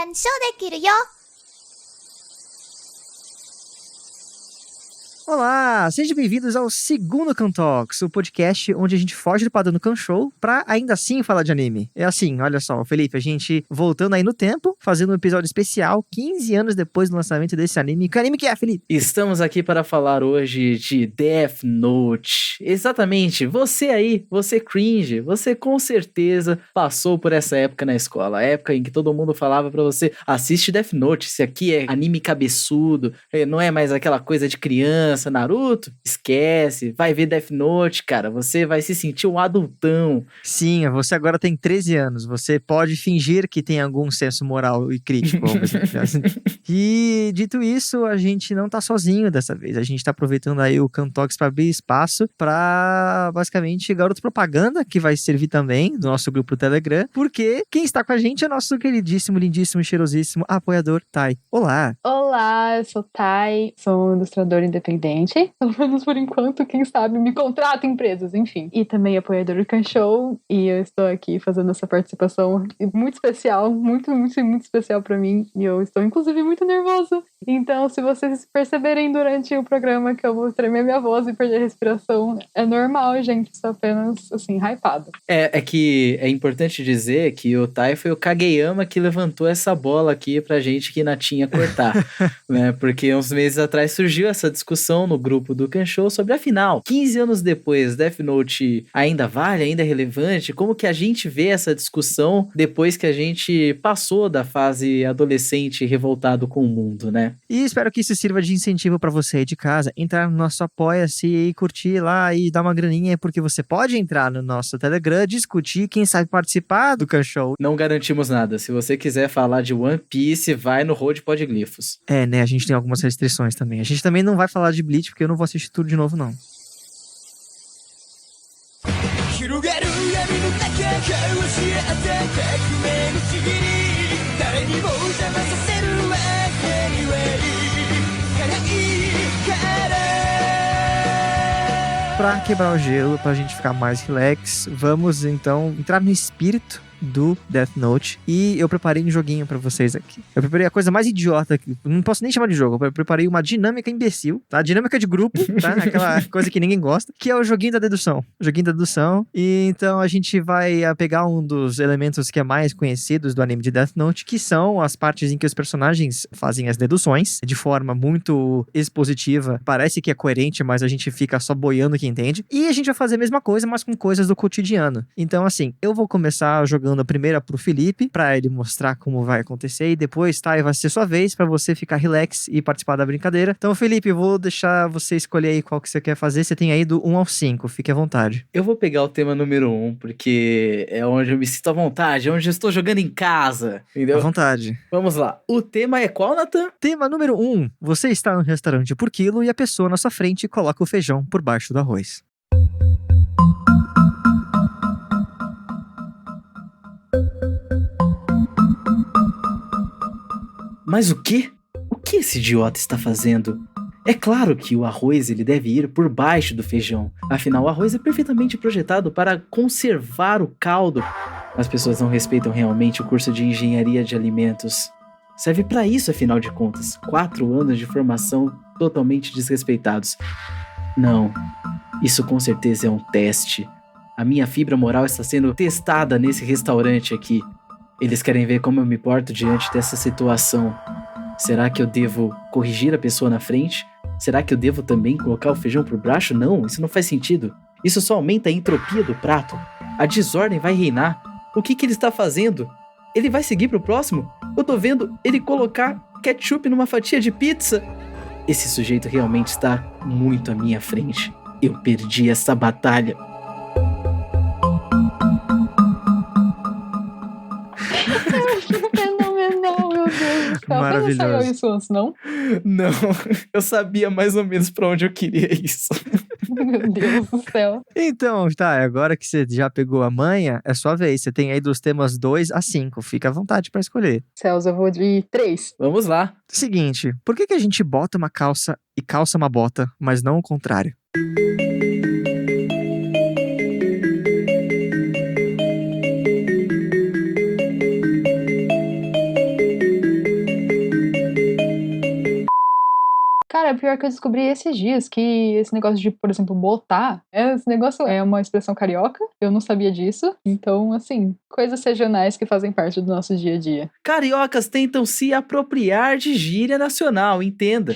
干渉できるよ。Olá, sejam bem-vindos ao segundo Kantox, o podcast onde a gente foge do padrão do Kanshou pra ainda assim falar de anime. É assim, olha só, Felipe, a gente voltando aí no tempo, fazendo um episódio especial 15 anos depois do lançamento desse anime. Que anime que é, Felipe? Estamos aqui para falar hoje de Death Note. Exatamente, você aí, você cringe, você com certeza passou por essa época na escola, a época em que todo mundo falava pra você, assiste Death Note, esse aqui é anime cabeçudo, não é mais aquela coisa de criança, Naruto, esquece, vai ver Death Note, cara, você vai se sentir um adultão. Sim, você agora tem 13 anos, você pode fingir que tem algum senso moral e crítico. E dito isso, a gente não tá sozinho dessa vez, a gente tá aproveitando aí o Kantox pra abrir espaço pra, basicamente, garoto propaganda, que vai servir também do nosso grupo do Telegram, porque quem está com a gente é nosso queridíssimo, lindíssimo, cheirosíssimo apoiador, Tai. Olá! Olá, eu sou Tai, sou ilustradora independente, pelo menos por enquanto, quem sabe me contrata empresas, enfim. E também apoiador do Kanshou, e eu estou aqui fazendo essa participação muito especial, muito especial pra mim, e eu estou inclusive muito nervosa. Então, se vocês perceberem durante o programa que eu vou tremer minha voz e perder a respiração, é normal, gente, estou apenas, assim, hypada. É que é importante dizer que o Tai foi o Kageyama que levantou essa bola aqui pra gente que Natinha cortar, né? Porque uns meses atrás surgiu essa discussão no grupo do Kanshou sobre, afinal, 15 anos depois, Death Note ainda vale, ainda é relevante? Como que a gente vê essa discussão depois que a gente passou da fase adolescente revoltado com o mundo, né? E espero que isso sirva de incentivo pra você aí de casa, entrar no nosso Apoia-se e curtir lá e dar uma graninha, porque você pode entrar no nosso Telegram, discutir, quem sabe participar do Kanshou. Não garantimos nada. Se você quiser falar de One Piece, vai no Road Podglifos. É, né, a gente tem algumas restrições também. A gente também não vai falar de Bleach, porque eu não vou assistir tudo de novo, não. Pra quebrar o gelo, pra gente ficar mais relax, vamos então entrar no espírito do Death Note, e eu preparei um joguinho pra vocês aqui. Eu preparei a coisa mais idiota aqui, não posso nem chamar de jogo, eu preparei uma dinâmica imbecil, tá? Dinâmica de grupo, tá? Aquela coisa que ninguém gosta, que é o joguinho da dedução. O joguinho da dedução, e então a gente vai pegar um dos elementos que é mais conhecidos do anime de Death Note, que são as partes em que os personagens fazem as deduções, de forma muito expositiva, parece que é coerente, mas a gente fica só boiando que entende, e a gente vai fazer a mesma coisa, mas com coisas do cotidiano. Então assim, eu vou começar jogando a primeira pro Felipe, pra ele mostrar como vai acontecer, e depois, tá, vai ser sua vez pra você ficar relax e participar da brincadeira. Então, Felipe, eu vou deixar você escolher aí qual que você quer fazer. Você tem aí do 1 ao 5, fique à vontade. Eu vou pegar o tema número 1, porque é onde eu me sinto à vontade, é onde eu estou jogando em casa, entendeu? À vontade. Vamos lá. O tema é qual, Nathan? Tema número 1. Você está no restaurante por quilo e a pessoa na sua frente coloca o feijão por baixo do arroz. Mas o quê? O que esse idiota está fazendo? É claro que o arroz ele deve ir por baixo do feijão. Afinal, o arroz é perfeitamente projetado para conservar o caldo. As pessoas não respeitam realmente o curso de engenharia de alimentos. Serve para isso, afinal de contas. 4 anos de formação totalmente desrespeitados. Não, isso com certeza é um teste. A minha fibra moral está sendo testada nesse restaurante aqui. Eles querem ver como eu me porto diante dessa situação. Será que eu devo corrigir a pessoa na frente? Será que eu devo também colocar o feijão por baixo? Não, isso não faz sentido. Isso só aumenta a entropia do prato. A desordem vai reinar. O que ele está fazendo? Ele vai seguir pro próximo? Eu tô vendo ele colocar ketchup numa fatia de pizza. Esse sujeito realmente está muito à minha frente. Eu perdi essa batalha. Fenomenal, meu Deus. Maravilhoso. Não saiu isso antes, não? Não, eu sabia mais ou menos pra onde eu queria isso. Meu Deus do céu. Então, tá, agora que você já pegou a manha, é sua vez. Você tem aí dos temas 2 a 5. Fica à vontade pra escolher. Céus, eu vou de 3. Vamos lá. Seguinte, por que a gente bota uma calça e calça uma bota, mas não o contrário? pior que eu descobri esses dias que esse negócio de, por exemplo, botar, esse negócio é uma expressão carioca, eu não sabia disso. Então, assim, coisas regionais que fazem parte do nosso dia a dia. Cariocas tentam se apropriar de gíria nacional, entenda.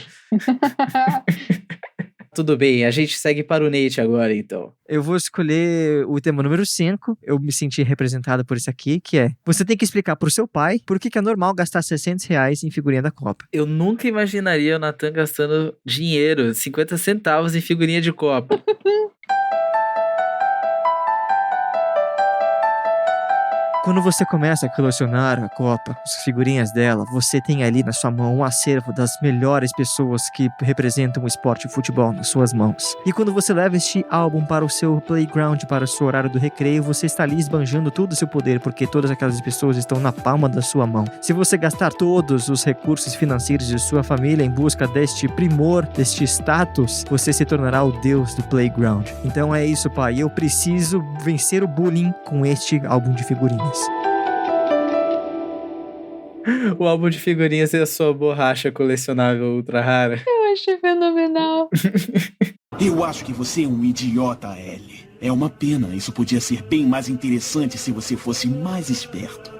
Tudo bem, a gente segue para o Nate agora, então. Eu vou escolher o tema número 5. Eu me senti representado por isso aqui, que é: você tem que explicar pro seu pai por que é normal gastar R$600 em figurinha da Copa. Eu nunca imaginaria o Nathan gastando dinheiro, 50 centavos em figurinha de Copa. Quando você começa a colecionar a Copa, as figurinhas dela, você tem ali na sua mão um acervo das melhores pessoas que representam o esporte de futebol nas suas mãos. E quando você leva este álbum para o seu playground, para o seu horário do recreio, você está ali esbanjando todo o seu poder, porque todas aquelas pessoas estão na palma da sua mão. Se você gastar todos os recursos financeiros de sua família em busca deste primor, deste status, você se tornará o deus do playground. Então é isso, pai. Eu preciso vencer o bullying com este álbum de figurinhas. O álbum de figurinhas é a sua borracha colecionável ultra rara. Eu achei fenomenal. Eu acho que você é um idiota, Ellie. É uma pena. Isso podia ser bem mais interessante se você fosse mais esperto.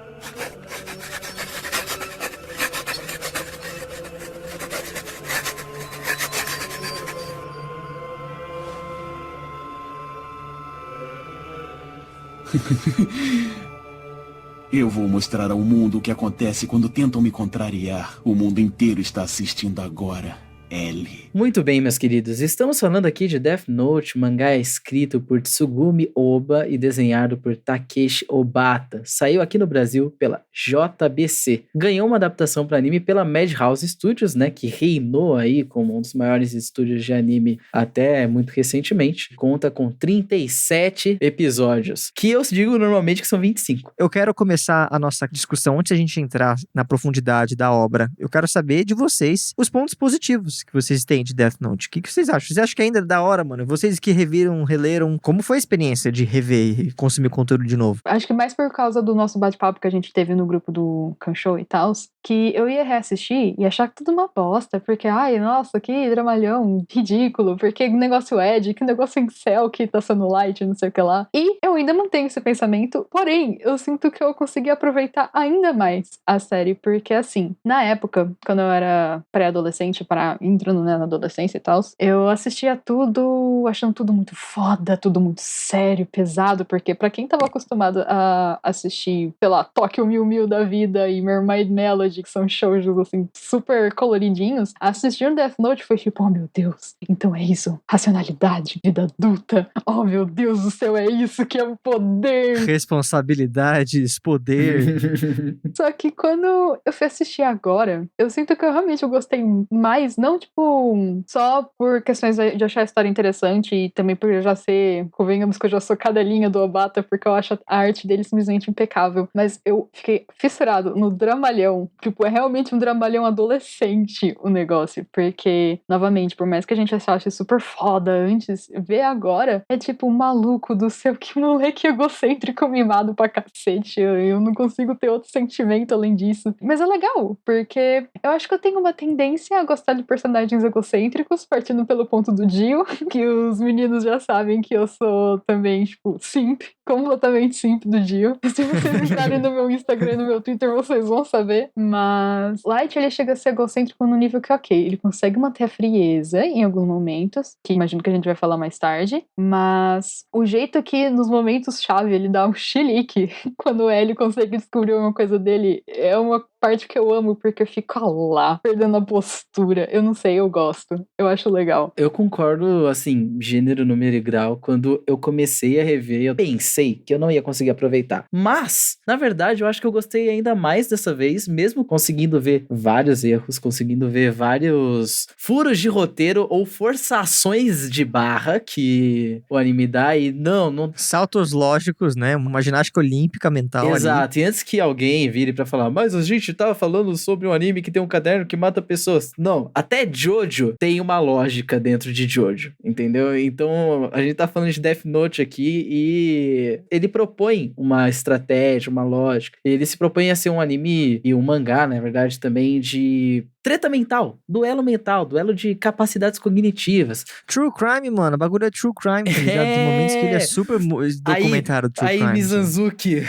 Eu vou mostrar ao mundo o que acontece quando tentam me contrariar. O mundo inteiro está assistindo agora, Ellie. Muito bem, meus queridos. Estamos falando aqui de Death Note, mangá escrito por Tsugumi Oba e desenhado por Takeshi Obata. Saiu aqui no Brasil pela JBC. Ganhou uma adaptação para anime pela Madhouse Studios, né, que reinou aí como um dos maiores estúdios de anime até muito recentemente. Conta com 37 episódios, que eu digo normalmente que são 25. Eu quero começar a nossa discussão antes de a gente entrar na profundidade da obra. Eu quero saber de vocês os pontos positivos que vocês têm de Death Note. O que vocês acham? Vocês acham que ainda é da hora, mano? Vocês que reviram, releram, como foi a experiência de rever e consumir conteúdo de novo? Acho que mais por causa do nosso bate-papo que a gente teve no grupo do Kanshou e tal, que eu ia reassistir e achar que tudo uma bosta, porque, ai, nossa, que dramalhão ridículo, porque negócio Ed, que negócio incel que tá sendo light, não sei o que lá. E eu ainda mantenho esse pensamento, porém, eu sinto que eu consegui aproveitar ainda mais a série, porque assim, na época, quando eu era pré-adolescente, entrando, né, na adolescência e tal, eu assistia tudo achando tudo muito foda, tudo muito sério, pesado, porque pra quem tava acostumado a assistir, sei lá, Tokyo Mew Mew da vida e Mermaid Melody, que são shoujos, assim, super coloridinhos, assistir um Death Note foi tipo, oh meu Deus, então é isso, racionalidade, vida adulta, oh meu Deus do céu, é isso que é o poder. Responsabilidades, poder. Só que quando eu fui assistir agora, eu sinto que eu realmente gostei mais, não tipo, só por questões de achar a história interessante e também por eu já ser, convenhamos que eu já sou cadelinha do Obata, porque eu acho a arte dele simplesmente impecável, mas eu fiquei fissurado no dramalhão, tipo, é realmente um dramalhão adolescente o negócio, porque, novamente, por mais que a gente achasse super foda antes, ver agora é tipo um maluco do céu, que moleque egocêntrico mimado pra cacete, eu não consigo ter outro sentimento além disso, mas é legal, porque eu acho que eu tenho uma tendência a gostar de personagens egocêntricos, partindo pelo ponto do Dio, que os meninos já sabem que eu sou também, tipo, simp, completamente simp do Dio. Se vocês entrarem no meu Instagram e no meu Twitter, vocês vão saber. Mas Light, ele chega a ser egocêntrico no nível que, ok, ele consegue manter a frieza em alguns momentos, que imagino que a gente vai falar mais tarde, mas o jeito que nos momentos-chave ele dá um chilique quando o L consegue descobrir uma coisa dele é uma parte que eu amo, porque eu fico lá, perdendo a postura. Eu não sei, eu gosto. Eu acho legal. Eu concordo, assim, gênero, número e grau. Quando eu comecei a rever, eu pensei que eu não ia conseguir aproveitar. Mas, na verdade, eu acho que eu gostei ainda mais dessa vez, mesmo conseguindo ver vários erros, conseguindo ver vários furos de roteiro ou forçações de barra que o anime dá e não... Saltos lógicos, né? Uma ginástica olímpica mental. Exato. Ali. E antes que alguém vire pra falar, mas a gente tava falando sobre um anime que tem um caderno que mata pessoas. Não, até Jojo tem uma lógica dentro de Jojo, entendeu? Então, a gente tá falando de Death Note aqui e ele propõe uma estratégia, uma lógica. Ele se propõe a ser um anime e um mangá, na verdade, também de treta mental, duelo de capacidades cognitivas. True crime, mano. O bagulho é true crime, tá ligado? Tem momentos que ele é super documentário true aí crime. Mizanzuki,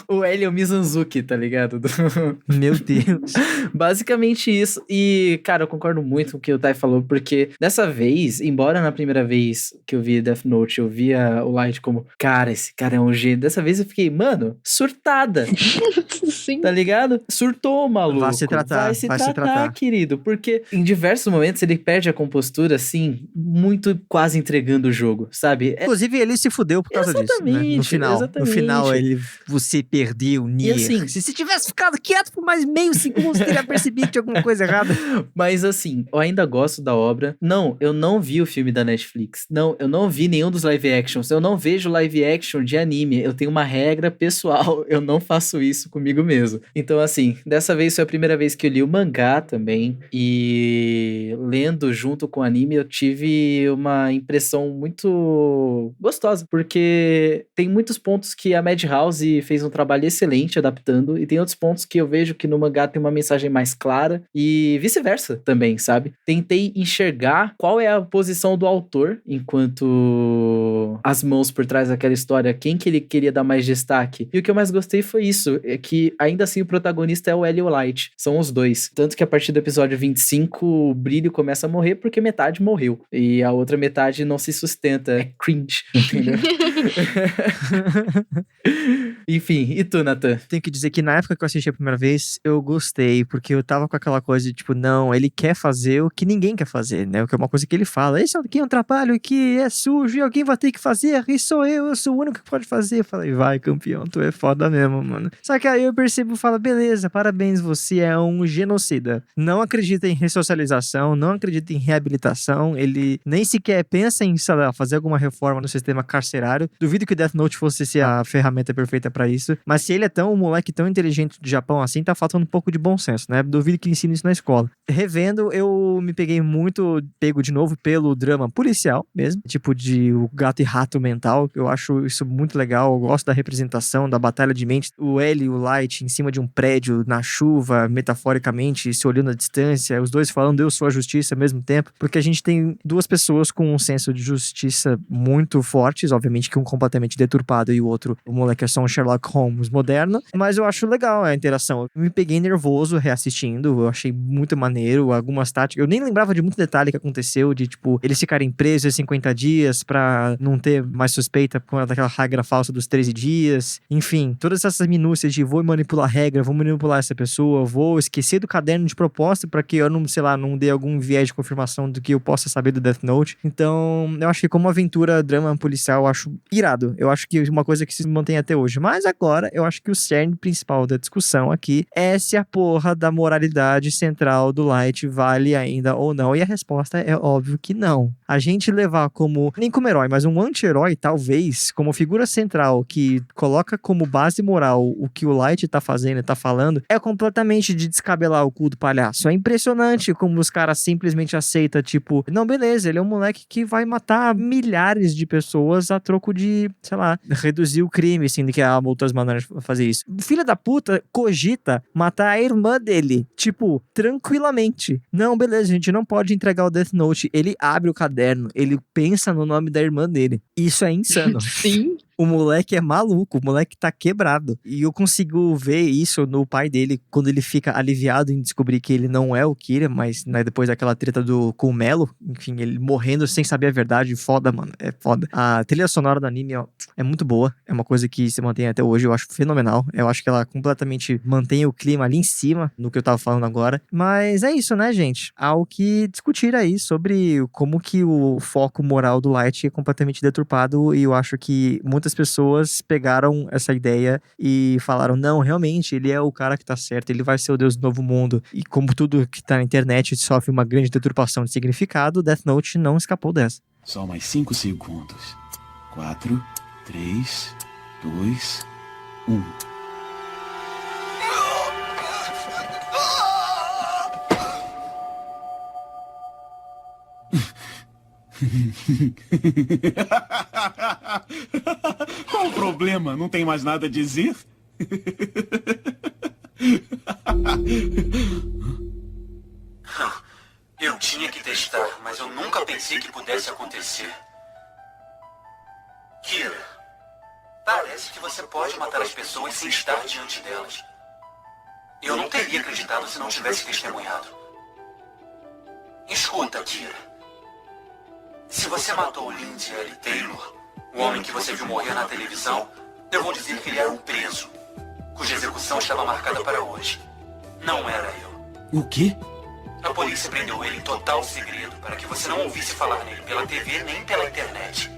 o L é o Mizanzuki, tá ligado? Meu Deus. Basicamente isso. E, cara, eu concordo muito com o que o Tai falou, porque dessa vez, embora na primeira vez que eu vi Death Note, eu via o Light como, cara, esse cara é um gênio. Dessa vez eu fiquei, mano, surtada. Sim. Tá ligado? Surtou, maluco. Vai se tratar. Querido. Porque em diversos momentos ele perde a compostura, assim, muito quase entregando o jogo, sabe? Inclusive, ele se fudeu por causa disso, né? No final, você perdeu, Nier. E assim, se tivesse ficado quieto por mais meio segundo, você teria percebido que tinha alguma coisa errada. Mas assim, eu ainda gosto da obra. Não, eu não vi o filme da Netflix. Não, eu não vi nenhum dos live actions. Eu não vejo live action de anime. Eu tenho uma regra pessoal. Eu não faço isso comigo mesmo. Então, assim, dessa vez foi a primeira vez que eu li o mangá também. E lendo junto com o anime, eu tive uma impressão muito gostosa. Porque tem muitos pontos que a Madhouse fez um trabalho excelente adaptando. E tem outros pontos que eu vejo que no mangá tem uma mensagem mais clara. E vice-versa também, sabe? Tentei enxergar qual é a posição do autor enquanto as mãos por trás daquela história, quem que ele queria dar mais destaque. E o que eu mais gostei foi isso, é que ainda assim o protagonista é o L e o Light, são os dois. Tanto que a partir do episódio 25 o brilho começa a morrer porque metade morreu. E a outra metade não se sustenta. É cringe, entendeu? Enfim, e tu, Nathan? Tenho que dizer que na época que eu assisti a primeira vez, eu gostei, porque eu tava com aquela coisa de tipo, não, ele quer fazer o que ninguém quer fazer, né? O que é uma coisa que ele fala, esse aqui é um trabalho que é sujo e alguém vai ter que fazer, e sou eu sou o único que pode fazer. Eu falei, vai, campeão, tu é foda mesmo, mano. Só que aí eu percebo e falo, beleza, parabéns, você é um genocida. Não acredita em ressocialização, não acredita em reabilitação, ele nem sequer pensa em, sei lá, fazer alguma reforma no sistema carcerário. Duvido que o Death Note fosse ser a ferramenta perfeita pra isso, mas se ele é um moleque tão inteligente do Japão assim, tá faltando um pouco de bom senso, né? Duvido que ele ensine isso na escola. Revendo, eu me peguei muito pego de novo pelo drama policial mesmo, tipo de o gato e rato mental. Eu acho isso muito legal, eu gosto da representação, da batalha de mente. O L e o Light em cima de um prédio, na chuva, metaforicamente, se olhando à distância, os dois falando eu sou a justiça ao mesmo tempo, porque a gente tem duas pessoas com um senso de justiça muito fortes, obviamente que um completamente deturpado e o outro, o moleque é só um Sherlock Holmes moderno, mas eu acho legal a interação. Eu me peguei nervoso reassistindo, eu achei muito maneiro, algumas táticas, eu nem lembrava de muito detalhe que aconteceu, de tipo, eles ficarem presos 50 dias pra não ter mais suspeita por daquela regra falsa dos 13 dias, enfim, todas essas minúcias de vou manipular a regra, vou manipular essa pessoa, vou esquecer do caderno de proposta pra que eu não, sei lá, não dê algum viés de confirmação do que eu possa saber do Death Note. Então, eu acho que como aventura, drama policial, eu acho irado. Eu acho que é uma coisa que se mantém até hoje. Mas agora, eu acho que o cerne principal da discussão aqui é se a porra da moralidade central do Light vale ainda ou não. E a resposta é óbvio que não. A gente levar como, nem como herói, mas um anti-herói, talvez, como figura central que coloca como base moral o que o Light tá fazendo e tá falando, é completamente de descabelar o cu do palhaço. É impressionante como os caras simplesmente aceitam, tipo, não, beleza, ele é um moleque que vai matar milhares de pessoas a troco de, sei lá, reduzir o crime, sendo que há outras maneiras de fazer isso. O filho da puta cogita matar a irmã dele, tipo, tranquilamente. Não, beleza, a gente não pode entregar o Death Note. Ele abre o caderno, ele pensa no nome da irmã dele. Isso é insano. Sim. O moleque é maluco, o moleque tá quebrado. E eu consigo ver isso no pai dele, quando ele fica aliviado em descobrir que ele não é o Kira, mas né, depois daquela treta com o Melo, enfim, ele morrendo sem saber a verdade, foda, mano, é foda. A trilha sonora do anime, ó, é muito boa, é uma coisa que se mantém até hoje, eu acho fenomenal. Eu acho que ela completamente mantém o clima ali em cima, no que eu tava falando agora. Mas é isso, né, gente? Há o que discutir aí sobre como que o foco moral do Light é completamente deturpado, e eu acho que muitas pessoas pegaram essa ideia e falaram, não, realmente, ele é o cara que tá certo, ele vai ser o Deus do Novo Mundo. E como tudo que tá na internet sofre uma grande deturpação de significado, Death Note não escapou dessa. Só mais 5 segundos. 4, 3, 2, 1. Qual o problema? Não tem mais nada a dizer? Eu tinha que testar, mas eu nunca pensei que pudesse acontecer. Kira, parece que você pode matar as pessoas sem estar diante delas. Eu não teria acreditado se não tivesse testemunhado. Escuta, Kira. Se você matou Lindsay L. Taylor, o homem que você viu morrer na televisão, eu vou dizer que ele era um preso, cuja execução estava marcada para hoje. Não era eu. O quê? A polícia prendeu ele em total segredo para que você não ouvisse falar nele pela TV nem pela internet.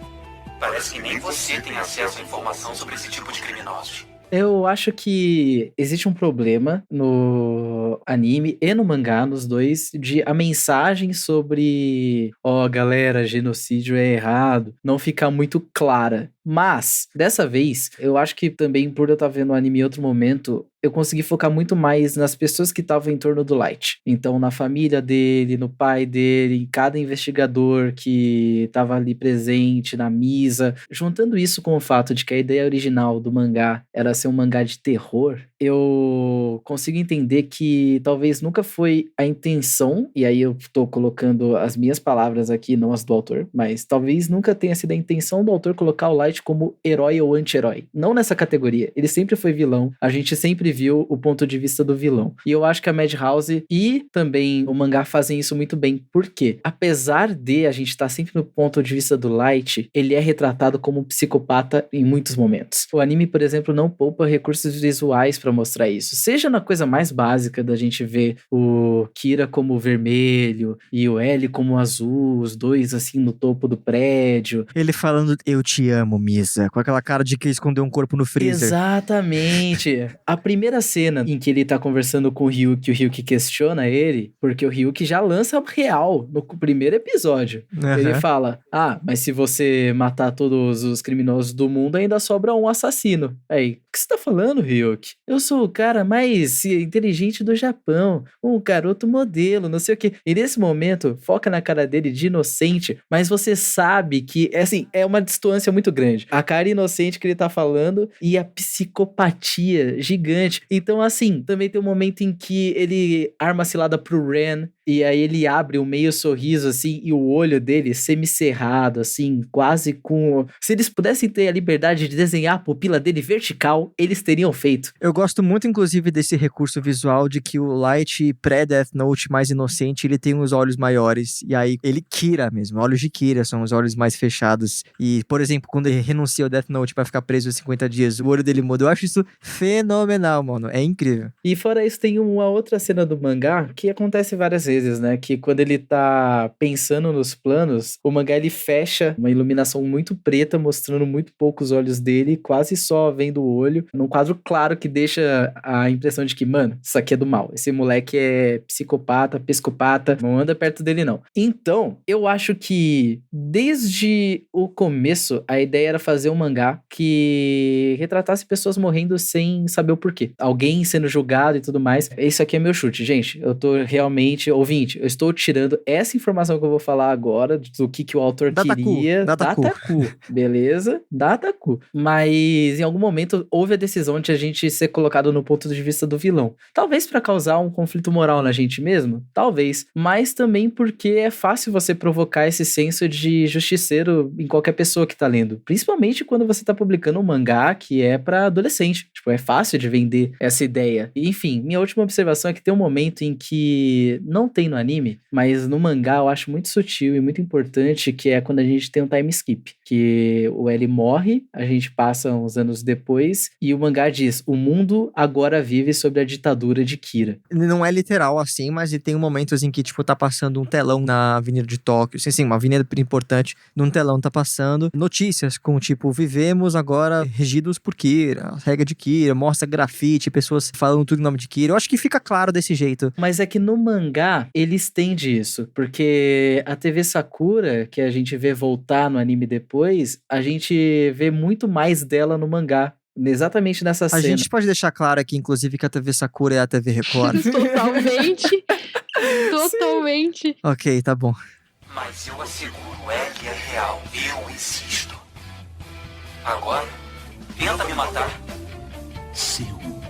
Parece que nem você tem acesso à informação sobre esse tipo de criminosos. Eu acho que existe um problema no anime e no mangá, nos dois, de a mensagem sobre galera, genocídio é errado, não ficar muito clara. Mas, dessa vez, eu acho que também por eu estar vendo o anime em outro momento, eu consegui focar muito mais nas pessoas que estavam em torno do Light. Então, na família dele, no pai dele, em cada investigador que estava ali presente, na Misa. Juntando isso com o fato de que a ideia original do mangá era ser um mangá de terror, eu consigo entender que talvez nunca foi a intenção, e aí eu tô colocando as minhas palavras aqui, não as do autor, mas talvez nunca tenha sido a intenção do autor colocar o Light como herói ou anti-herói. Não nessa categoria. Ele sempre foi vilão. A gente sempre viu o ponto de vista do vilão. E eu acho que a Madhouse e também o mangá fazem isso muito bem. Por quê? Apesar de a gente estar sempre no ponto de vista do Light, ele é retratado como um psicopata em muitos momentos. O anime, por exemplo, não poupa recursos visuais pra mostrar isso. Seja na coisa mais básica da gente ver o Kira como vermelho e o L como azul, os dois assim no topo do prédio. Ele falando, eu te amo, Misa, com aquela cara de que escondeu um corpo no freezer. Exatamente. A primeira cena em que ele tá conversando com o Ryuki, o Ryuki questiona ele, porque o Ryuki já lança real no primeiro episódio. Ele fala, mas se você matar todos os criminosos do mundo, ainda sobra um assassino. Aí, o que você tá falando, Ryuki? Eu sou o cara mais inteligente do Japão, um garoto modelo, não sei o quê. E nesse momento, foca na cara dele de inocente, mas você sabe que, assim, é uma distância muito grande. A cara inocente que ele tá falando e a psicopatia gigante. Então, assim, também tem um momento em que ele arma a cilada pro Ren, e aí ele abre um meio sorriso, assim, e o olho dele semicerrado, assim, quase com... Se eles pudessem ter a liberdade de desenhar a pupila dele vertical, eles teriam feito. Eu gosto muito, inclusive, desse recurso visual de que o Light pré-Death Note mais inocente, ele tem os olhos maiores, e aí ele Kira mesmo, olhos de Kira, são os olhos mais fechados. E, por exemplo, quando ele renuncia ao Death Note pra ficar preso 50 dias, o olho dele muda. Eu acho isso fenomenal, mano, é incrível. E fora isso, tem uma outra cena do mangá que acontece várias vezes, né? Que quando ele tá pensando nos planos, o mangá ele fecha uma iluminação muito preta, mostrando muito pouco os olhos dele, quase só vendo o olho, num quadro claro que deixa a impressão de que, mano, isso aqui é do mal. Esse moleque é psicopata, psicopata, não anda perto dele não. Então, eu acho que desde o começo, a ideia era fazer um mangá que retratasse pessoas morrendo sem saber o porquê. Alguém sendo julgado e tudo mais. Isso aqui é meu chute, gente. Eu tô realmente... Ouvinte, eu estou tirando essa informação que eu vou falar agora, do que o autor queria. Dataku. Beleza? Dataku. Mas em algum momento houve a decisão de a gente ser colocado no ponto de vista do vilão. Talvez pra causar um conflito moral na gente mesmo. Talvez. Mas também porque é fácil você provocar esse senso de justiceiro em qualquer pessoa que tá lendo. Principalmente quando você tá publicando um mangá que é pra adolescente. Tipo, é fácil de vender essa ideia. E, enfim, minha última observação é que tem um momento em que não tem no anime, mas no mangá eu acho muito sutil e muito importante, que é quando a gente tem um time skip. Que o L morre, a gente passa uns anos depois, e o mangá diz, o mundo agora vive sob a ditadura de Kira. Não é literal assim, mas ele tem momentos em que, tipo, tá passando um telão na Avenida de Tóquio, sim, uma avenida importante, num telão tá passando notícias com, tipo, vivemos agora regidos por Kira, regra de Kira, mostra grafite, pessoas falando tudo em nome de Kira. Eu acho que fica claro desse jeito. Mas é que no mangá, ele estende isso, porque a TV Sakura, que a gente vê voltar no anime depois, a gente vê muito mais dela no mangá. Exatamente nessa cena. A gente pode deixar claro aqui, inclusive, que a TV Sakura é a TV Record. Totalmente. Totalmente. Ok, tá bom. Mas eu asseguro, L é real. Eu insisto. Agora, tenta me matar. Seu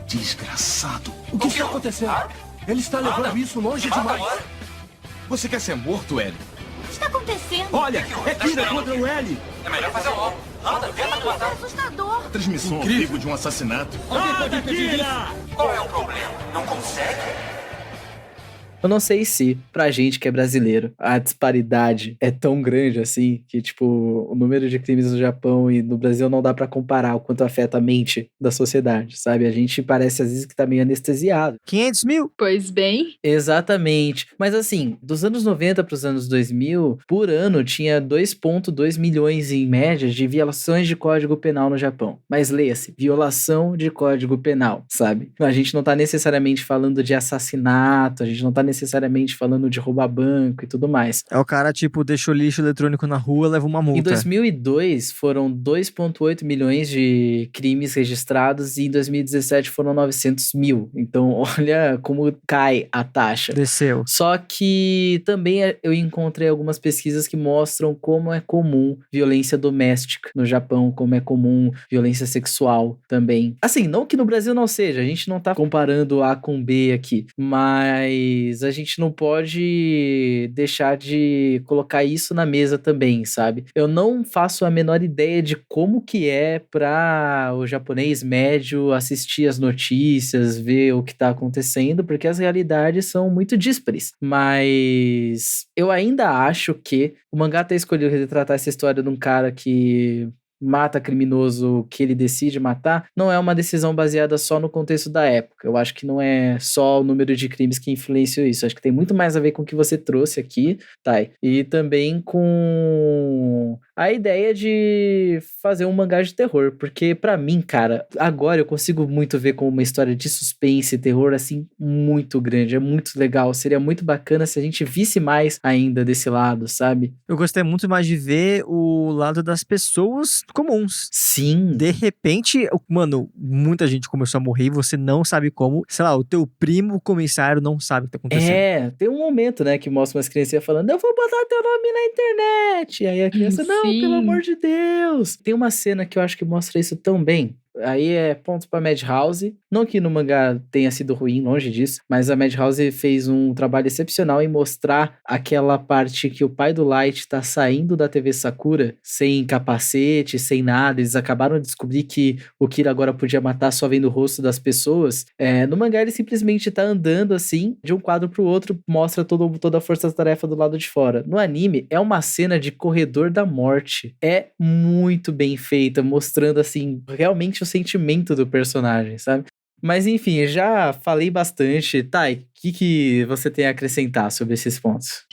desgraçado. O que está acontecendo? Ah? Ele está levando Nada. isso longe Me mata demais. agora. Você quer ser morto, L? O que está acontecendo? Olha, é Kira contra o L. É melhor fazer logo. Anda, tenta Isso é assustador. Transmissão ao vivo de um assassinato. Alguém pode impedir isso? Qual é o problema? Não consegue? Eu não sei se, pra gente que é brasileiro, a disparidade é tão grande assim, que, tipo, o número de crimes no Japão e no Brasil não dá pra comparar o quanto afeta a mente da sociedade, sabe? A gente parece, às vezes, que tá meio anestesiado. 500 mil? Pois bem, Exatamente. Mas, assim, dos anos 90 pros anos 2000, por ano tinha 2,2 milhões, em média, de violações de Código Penal no Japão. Mas leia-se, violação de Código Penal, sabe? A gente não tá necessariamente falando de assassinato, a gente não tá necessariamente falando de roubar banco e tudo mais. É o cara, tipo, deixou lixo eletrônico na rua, leva uma multa. Em 2002 foram 2,8 milhões de crimes registrados e em 2017 foram 900 mil. Então, olha como cai a taxa. Desceu. Só que também eu encontrei algumas pesquisas que mostram como é comum violência doméstica no Japão, como é comum violência sexual também. Assim, não que no Brasil não seja, a gente não tá comparando A com B aqui, mas a gente não pode deixar de colocar isso na mesa também, sabe? Eu não faço a menor ideia de como que é para o japonês médio assistir as notícias, ver o que tá acontecendo, porque as realidades são muito díspares. Mas eu ainda acho que o mangá ter escolhido retratar essa história de um cara que mata criminoso que ele decide matar, não é uma decisão baseada só no contexto da época. Eu acho que não é só o número de crimes que influenciou isso. Acho que tem muito mais a ver com o que você trouxe aqui, Thay. E também com a ideia de fazer um mangá de terror. Porque pra mim, cara, agora eu consigo muito ver como uma história de suspense e terror, assim, muito grande. É muito legal. Seria muito bacana se a gente visse mais ainda desse lado, sabe? Eu gostei muito mais de ver o lado das pessoas comuns. Sim. De repente, mano, muita gente começou a morrer e você não sabe como. Sei lá, o teu primo comissário não sabe o que tá acontecendo. É, tem um momento, né, que mostra umas criancinhas falando, eu vou botar teu nome na internet. E aí a criança, não, Sim. pelo amor de Deus. Tem uma cena que eu acho que mostra isso tão bem. Aí é ponto pra Madhouse. Não que no mangá tenha sido ruim, longe disso, mas a Madhouse fez um trabalho excepcional em mostrar aquela parte que o pai do Light tá saindo da TV Sakura sem capacete, sem nada. Eles acabaram de descobrir que o Kira agora podia matar só vendo o rosto das pessoas. No mangá ele simplesmente tá andando assim, de um quadro pro outro, mostra toda a força-tarefa do lado de fora. No anime, é uma cena de corredor da morte. É muito bem feita, mostrando assim, realmente o sentimento do personagem, sabe? Mas enfim, já falei bastante. Thay, o que você tem a acrescentar sobre esses pontos?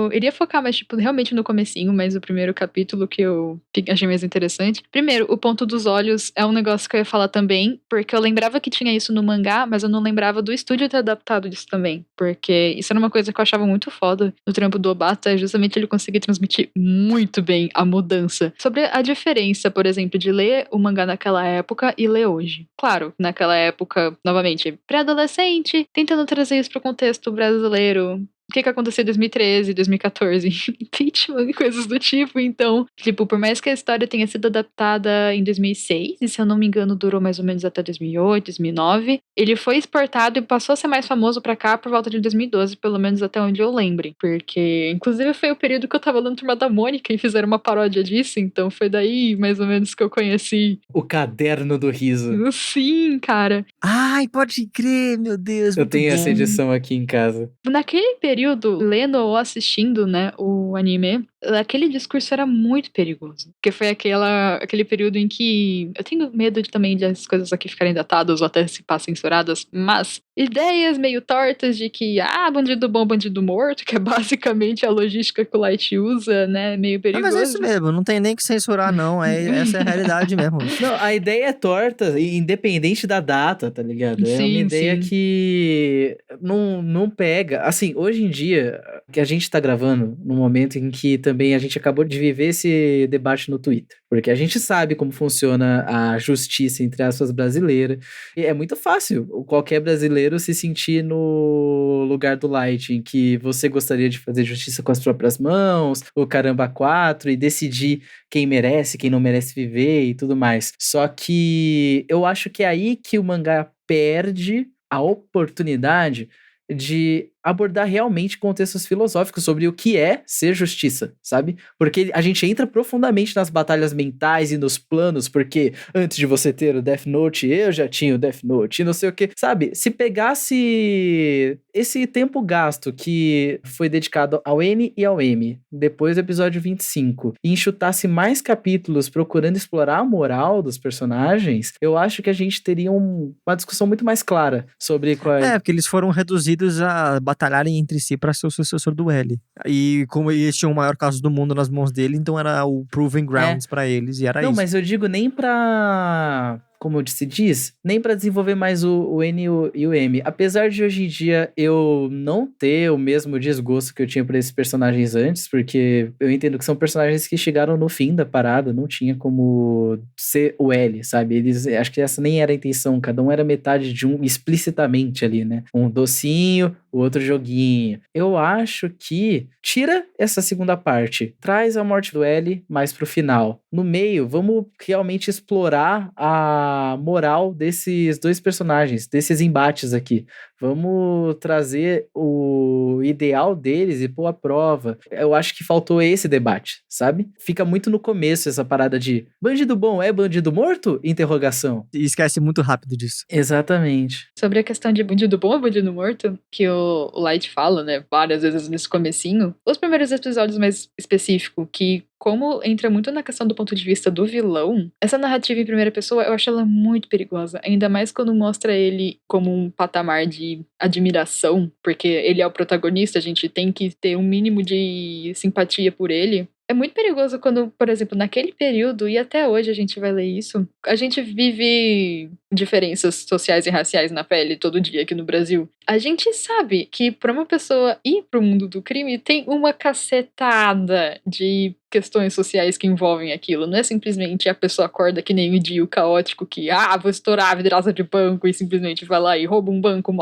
eu iria focar mais, tipo, realmente no comecinho, mas o primeiro capítulo que eu achei mais interessante. Primeiro, o ponto dos olhos é um negócio que eu ia falar também, porque eu lembrava que tinha isso no mangá, mas eu não lembrava do estúdio ter adaptado isso também, porque isso era uma coisa que eu achava muito foda no trampo do Obata, é justamente ele conseguir transmitir muito bem a mudança. Sobre a diferença, por exemplo, de ler o mangá naquela época e ler hoje. Claro, naquela época, novamente, pré-adolescente, tentando trazer isso pro contexto brasileiro. O que aconteceu em 2013, 2014, impeachment e coisas do tipo. Então, tipo, por mais que a história tenha sido adaptada em 2006, e se eu não me engano durou mais ou menos até 2008, 2009, ele foi exportado e passou a ser mais famoso pra cá por volta de 2012, pelo menos até onde eu lembre. Porque, inclusive, foi o período que eu tava lendo Turma da Mônica e fizeram uma paródia disso, então foi daí mais ou menos que eu conheci. O Caderno do Riso. Sim, cara. Ai, pode crer, meu Deus. Eu muito tenho bom. essa edição aqui em casa. Naquele período, lendo ou assistindo, né, o anime, aquele discurso era muito perigoso. Porque foi aquele período em que eu tenho medo também de as coisas aqui ficarem datadas ou até se passem censuradas, mas ideias meio tortas de que, bandido bom, bandido morto, que é basicamente a logística que o Light usa, né, meio perigoso. Mas é isso mesmo, não tem nem que censurar, não. Essa é a realidade mesmo. Não, a ideia é torta, independente da data, tá ligado? É uma Sim, ideia sim. que não pega. Assim, hoje em dia, que a gente tá gravando num momento em que também a gente acabou de viver esse debate no Twitter. Porque a gente sabe como funciona a justiça, entre aspas, brasileira. E é muito fácil qualquer brasileiro se sentir no lugar do Light, em que você gostaria de fazer justiça com as próprias mãos, o caramba 4, e decidir quem merece, quem não merece viver e tudo mais. Só que eu acho que é aí que o mangá perde a oportunidade de abordar realmente contextos filosóficos sobre o que é ser justiça, sabe? Porque a gente entra profundamente nas batalhas mentais e nos planos, porque antes de você ter o Death Note, eu já tinha o Death Note, e não sei o que, sabe? Se pegasse esse tempo gasto que foi dedicado ao N e ao M, depois do episódio 25, e enxutasse mais capítulos procurando explorar a moral dos personagens, eu acho que a gente teria uma discussão muito mais clara sobre qual é. Porque eles foram reduzidos a batalharem entre si pra ser o sucessor do L. E como eles tinham o maior caso do mundo nas mãos dele, então era o Proving Grounds pra eles, e era Não, isso. mas eu digo nem pra... Como se diz, nem pra desenvolver mais o N e o M. Apesar de hoje em dia eu não ter o mesmo desgosto que eu tinha por esses personagens antes, porque eu entendo que são personagens que chegaram no fim da parada, não tinha como ser o L, sabe? Eles, acho que essa nem era a intenção, cada um era metade de um explicitamente ali, né? Um docinho, o outro joguinho. Eu acho que tira essa segunda parte, traz a morte do L mais pro final. No meio, vamos realmente explorar a moral desses dois personagens, desses embates aqui. Vamos trazer o ideal deles e pôr à prova. Eu acho que faltou esse debate, sabe? Fica muito no começo essa parada de bandido bom é bandido morto? Interrogação. E esquece muito rápido disso. Exatamente. Sobre a questão de bandido bom ou bandido morto, que o Light fala, né, várias vezes nesse comecinho, os primeiros episódios mais específicos, que como entra muito na questão do ponto de vista do vilão, essa narrativa em primeira pessoa, eu acho ela muito perigosa. Ainda mais quando mostra ele como um patamar de admiração, porque ele é o protagonista, a gente tem que ter um mínimo de simpatia por ele. É muito perigoso quando, por exemplo, naquele período, e até hoje a gente vai ler isso, a gente vive diferenças sociais e raciais na pele todo dia aqui no Brasil. A gente sabe que para uma pessoa ir pro mundo do crime tem uma cacetada de questões sociais que envolvem aquilo. Não é simplesmente a pessoa acorda que nem o idio caótico que, vou estourar a vidraça de banco e simplesmente vai lá e rouba um banco,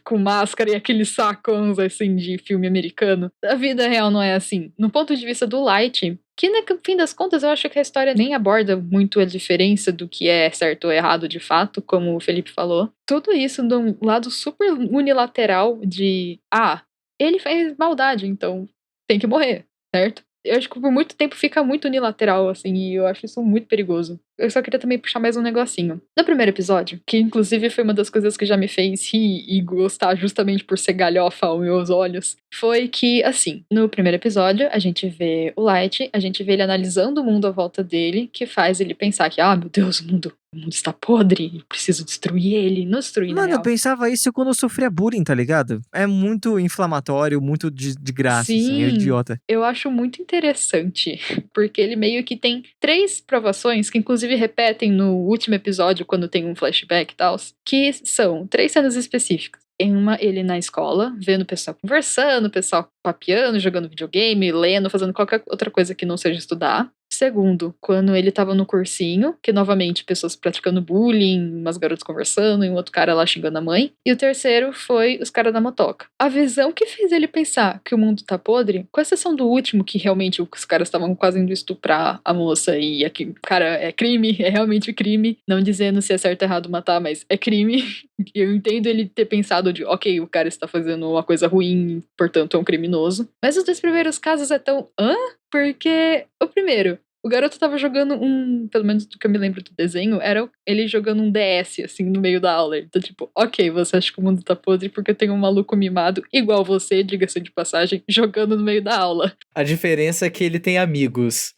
com máscara e aqueles sacões assim de filme americano. A vida real não é assim. No ponto de vista do Light, que no fim das contas eu acho que a história nem aborda muito a diferença do que é certo ou errado de fato, como o Felipe falou. Tudo isso de um lado super unilateral de, ele fez maldade, então tem que morrer, certo? Eu acho que por muito tempo fica muito unilateral, assim, e eu acho isso muito perigoso. Eu só queria também puxar mais um negocinho. No primeiro episódio, que inclusive foi uma das coisas que já me fez rir e gostar justamente por ser galhofa aos meus olhos, foi que, assim, no primeiro episódio, a gente vê o Light, a gente vê ele analisando o mundo à volta dele, que faz ele pensar que, meu Deus, o mundo está podre, eu preciso destruir ele, não destruir na Mano, eu real. pensava isso quando eu sofria bullying, tá ligado? É muito inflamatório, muito de graça, assim, é idiota. Eu acho muito interessante, porque ele meio que tem 3 provações, que inclusive repetem no último episódio, quando tem um flashback e tal, que são 3 cenas específicas. Em uma, ele na escola, vendo o pessoal conversando, o pessoal papeando, jogando videogame, lendo, fazendo qualquer outra coisa que não seja estudar. Segundo, quando ele tava no cursinho, que novamente pessoas praticando bullying, umas garotas conversando e um outro cara lá xingando a mãe. E o terceiro foi os caras da motoca. A visão que fez ele pensar que o mundo tá podre, com exceção do último, que realmente os caras estavam quase indo estuprar a moça e aqui, cara, é crime, é realmente crime. Não dizendo se é certo ou errado matar, mas é crime. Eu entendo ele ter pensado de, ok, o cara está fazendo uma coisa ruim, portanto é um criminoso. Mas os 2 primeiros casos é tão, porque o primeiro, o garoto tava jogando pelo menos do que eu me lembro do desenho, era ele jogando um DS, assim, no meio da aula. Então, tipo, ok, você acha que o mundo tá podre porque tem um maluco mimado, igual você, diga-se de passagem, jogando no meio da aula. A diferença é que ele tem amigos.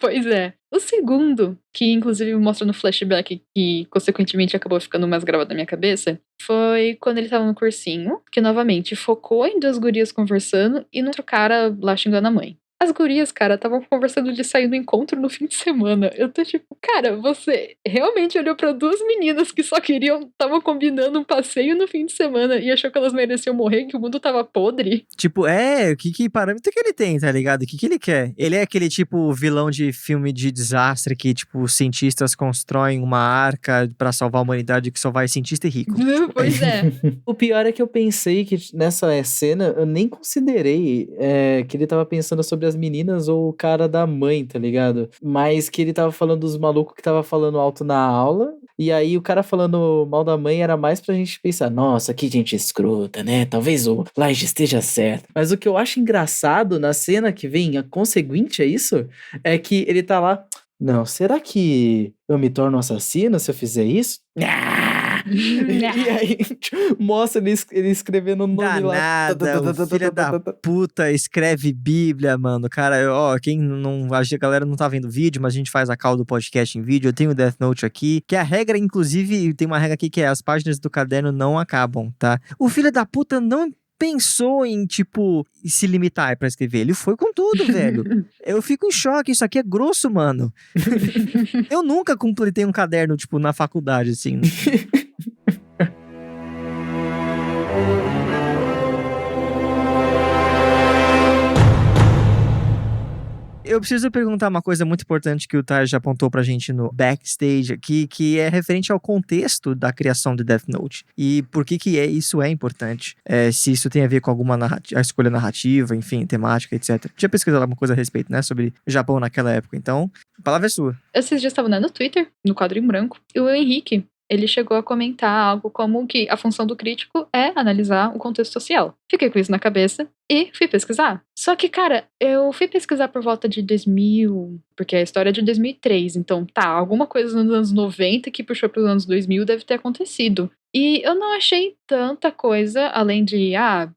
Pois é. O segundo, que inclusive mostra no flashback, que consequentemente acabou ficando mais gravado na minha cabeça, foi quando ele tava no cursinho, que novamente focou em 2 gurias conversando e no outro cara lá xingando a mãe. As gurias, cara, estavam conversando de sair no encontro no fim de semana. Eu tô tipo, cara, você realmente olhou pra 2 meninas que só estavam combinando um passeio no fim de semana e achou que elas mereciam morrer, que o mundo tava podre? Tipo, que parâmetro que ele tem, tá ligado? O que ele quer? Ele é aquele tipo vilão de filme de desastre que, tipo, cientistas constroem uma arca pra salvar a humanidade que só vai cientista e rico. Pois é. O pior é que eu pensei que nessa cena, eu nem considerei que ele tava pensando sobre das meninas ou o cara da mãe, tá ligado? Mas que ele tava falando dos malucos que tava falando alto na aula, e aí o cara falando mal da mãe era mais pra gente pensar, nossa, que gente escrota, né? Talvez o Lige esteja certo. Mas o que eu acho engraçado na cena que vem, a conseguinte a isso, é que ele tá lá, não, será que eu me torno assassino se eu fizer isso? E aí, mostra ele escrevendo o nome lá. Danada, o filho da puta escreve Bíblia, mano. Cara, ó, quem não. A galera não tá vendo o vídeo, mas a gente faz a call do podcast em vídeo. Eu tenho o Death Note aqui, que a regra, inclusive, tem uma regra aqui que é as páginas do caderno não acabam, tá? O filho da puta não pensou em, tipo, se limitar pra escrever. Ele foi com tudo, velho. Eu fico em choque. Isso aqui é grosso, mano. Eu nunca completei um caderno, tipo, na faculdade, assim. Eu preciso perguntar uma coisa muito importante que o Taj já apontou pra gente no backstage aqui, que é referente ao contexto da criação de Death Note. E por que isso é importante. Se isso tem a ver com alguma a escolha narrativa, enfim, temática, etc. Tinha pesquisado alguma coisa a respeito, né, sobre o Japão naquela época. Então, a palavra é sua. Esses dias estavam no Twitter, no quadro em branco, e o Henrique, ele chegou a comentar algo como que a função do crítico é analisar o contexto social. Fiquei com isso na cabeça e fui pesquisar. Só que, cara, eu fui pesquisar por volta de 2000, porque a história é de 2003, então alguma coisa nos anos 90 que puxou para os anos 2000 deve ter acontecido. E eu não achei tanta coisa, além de,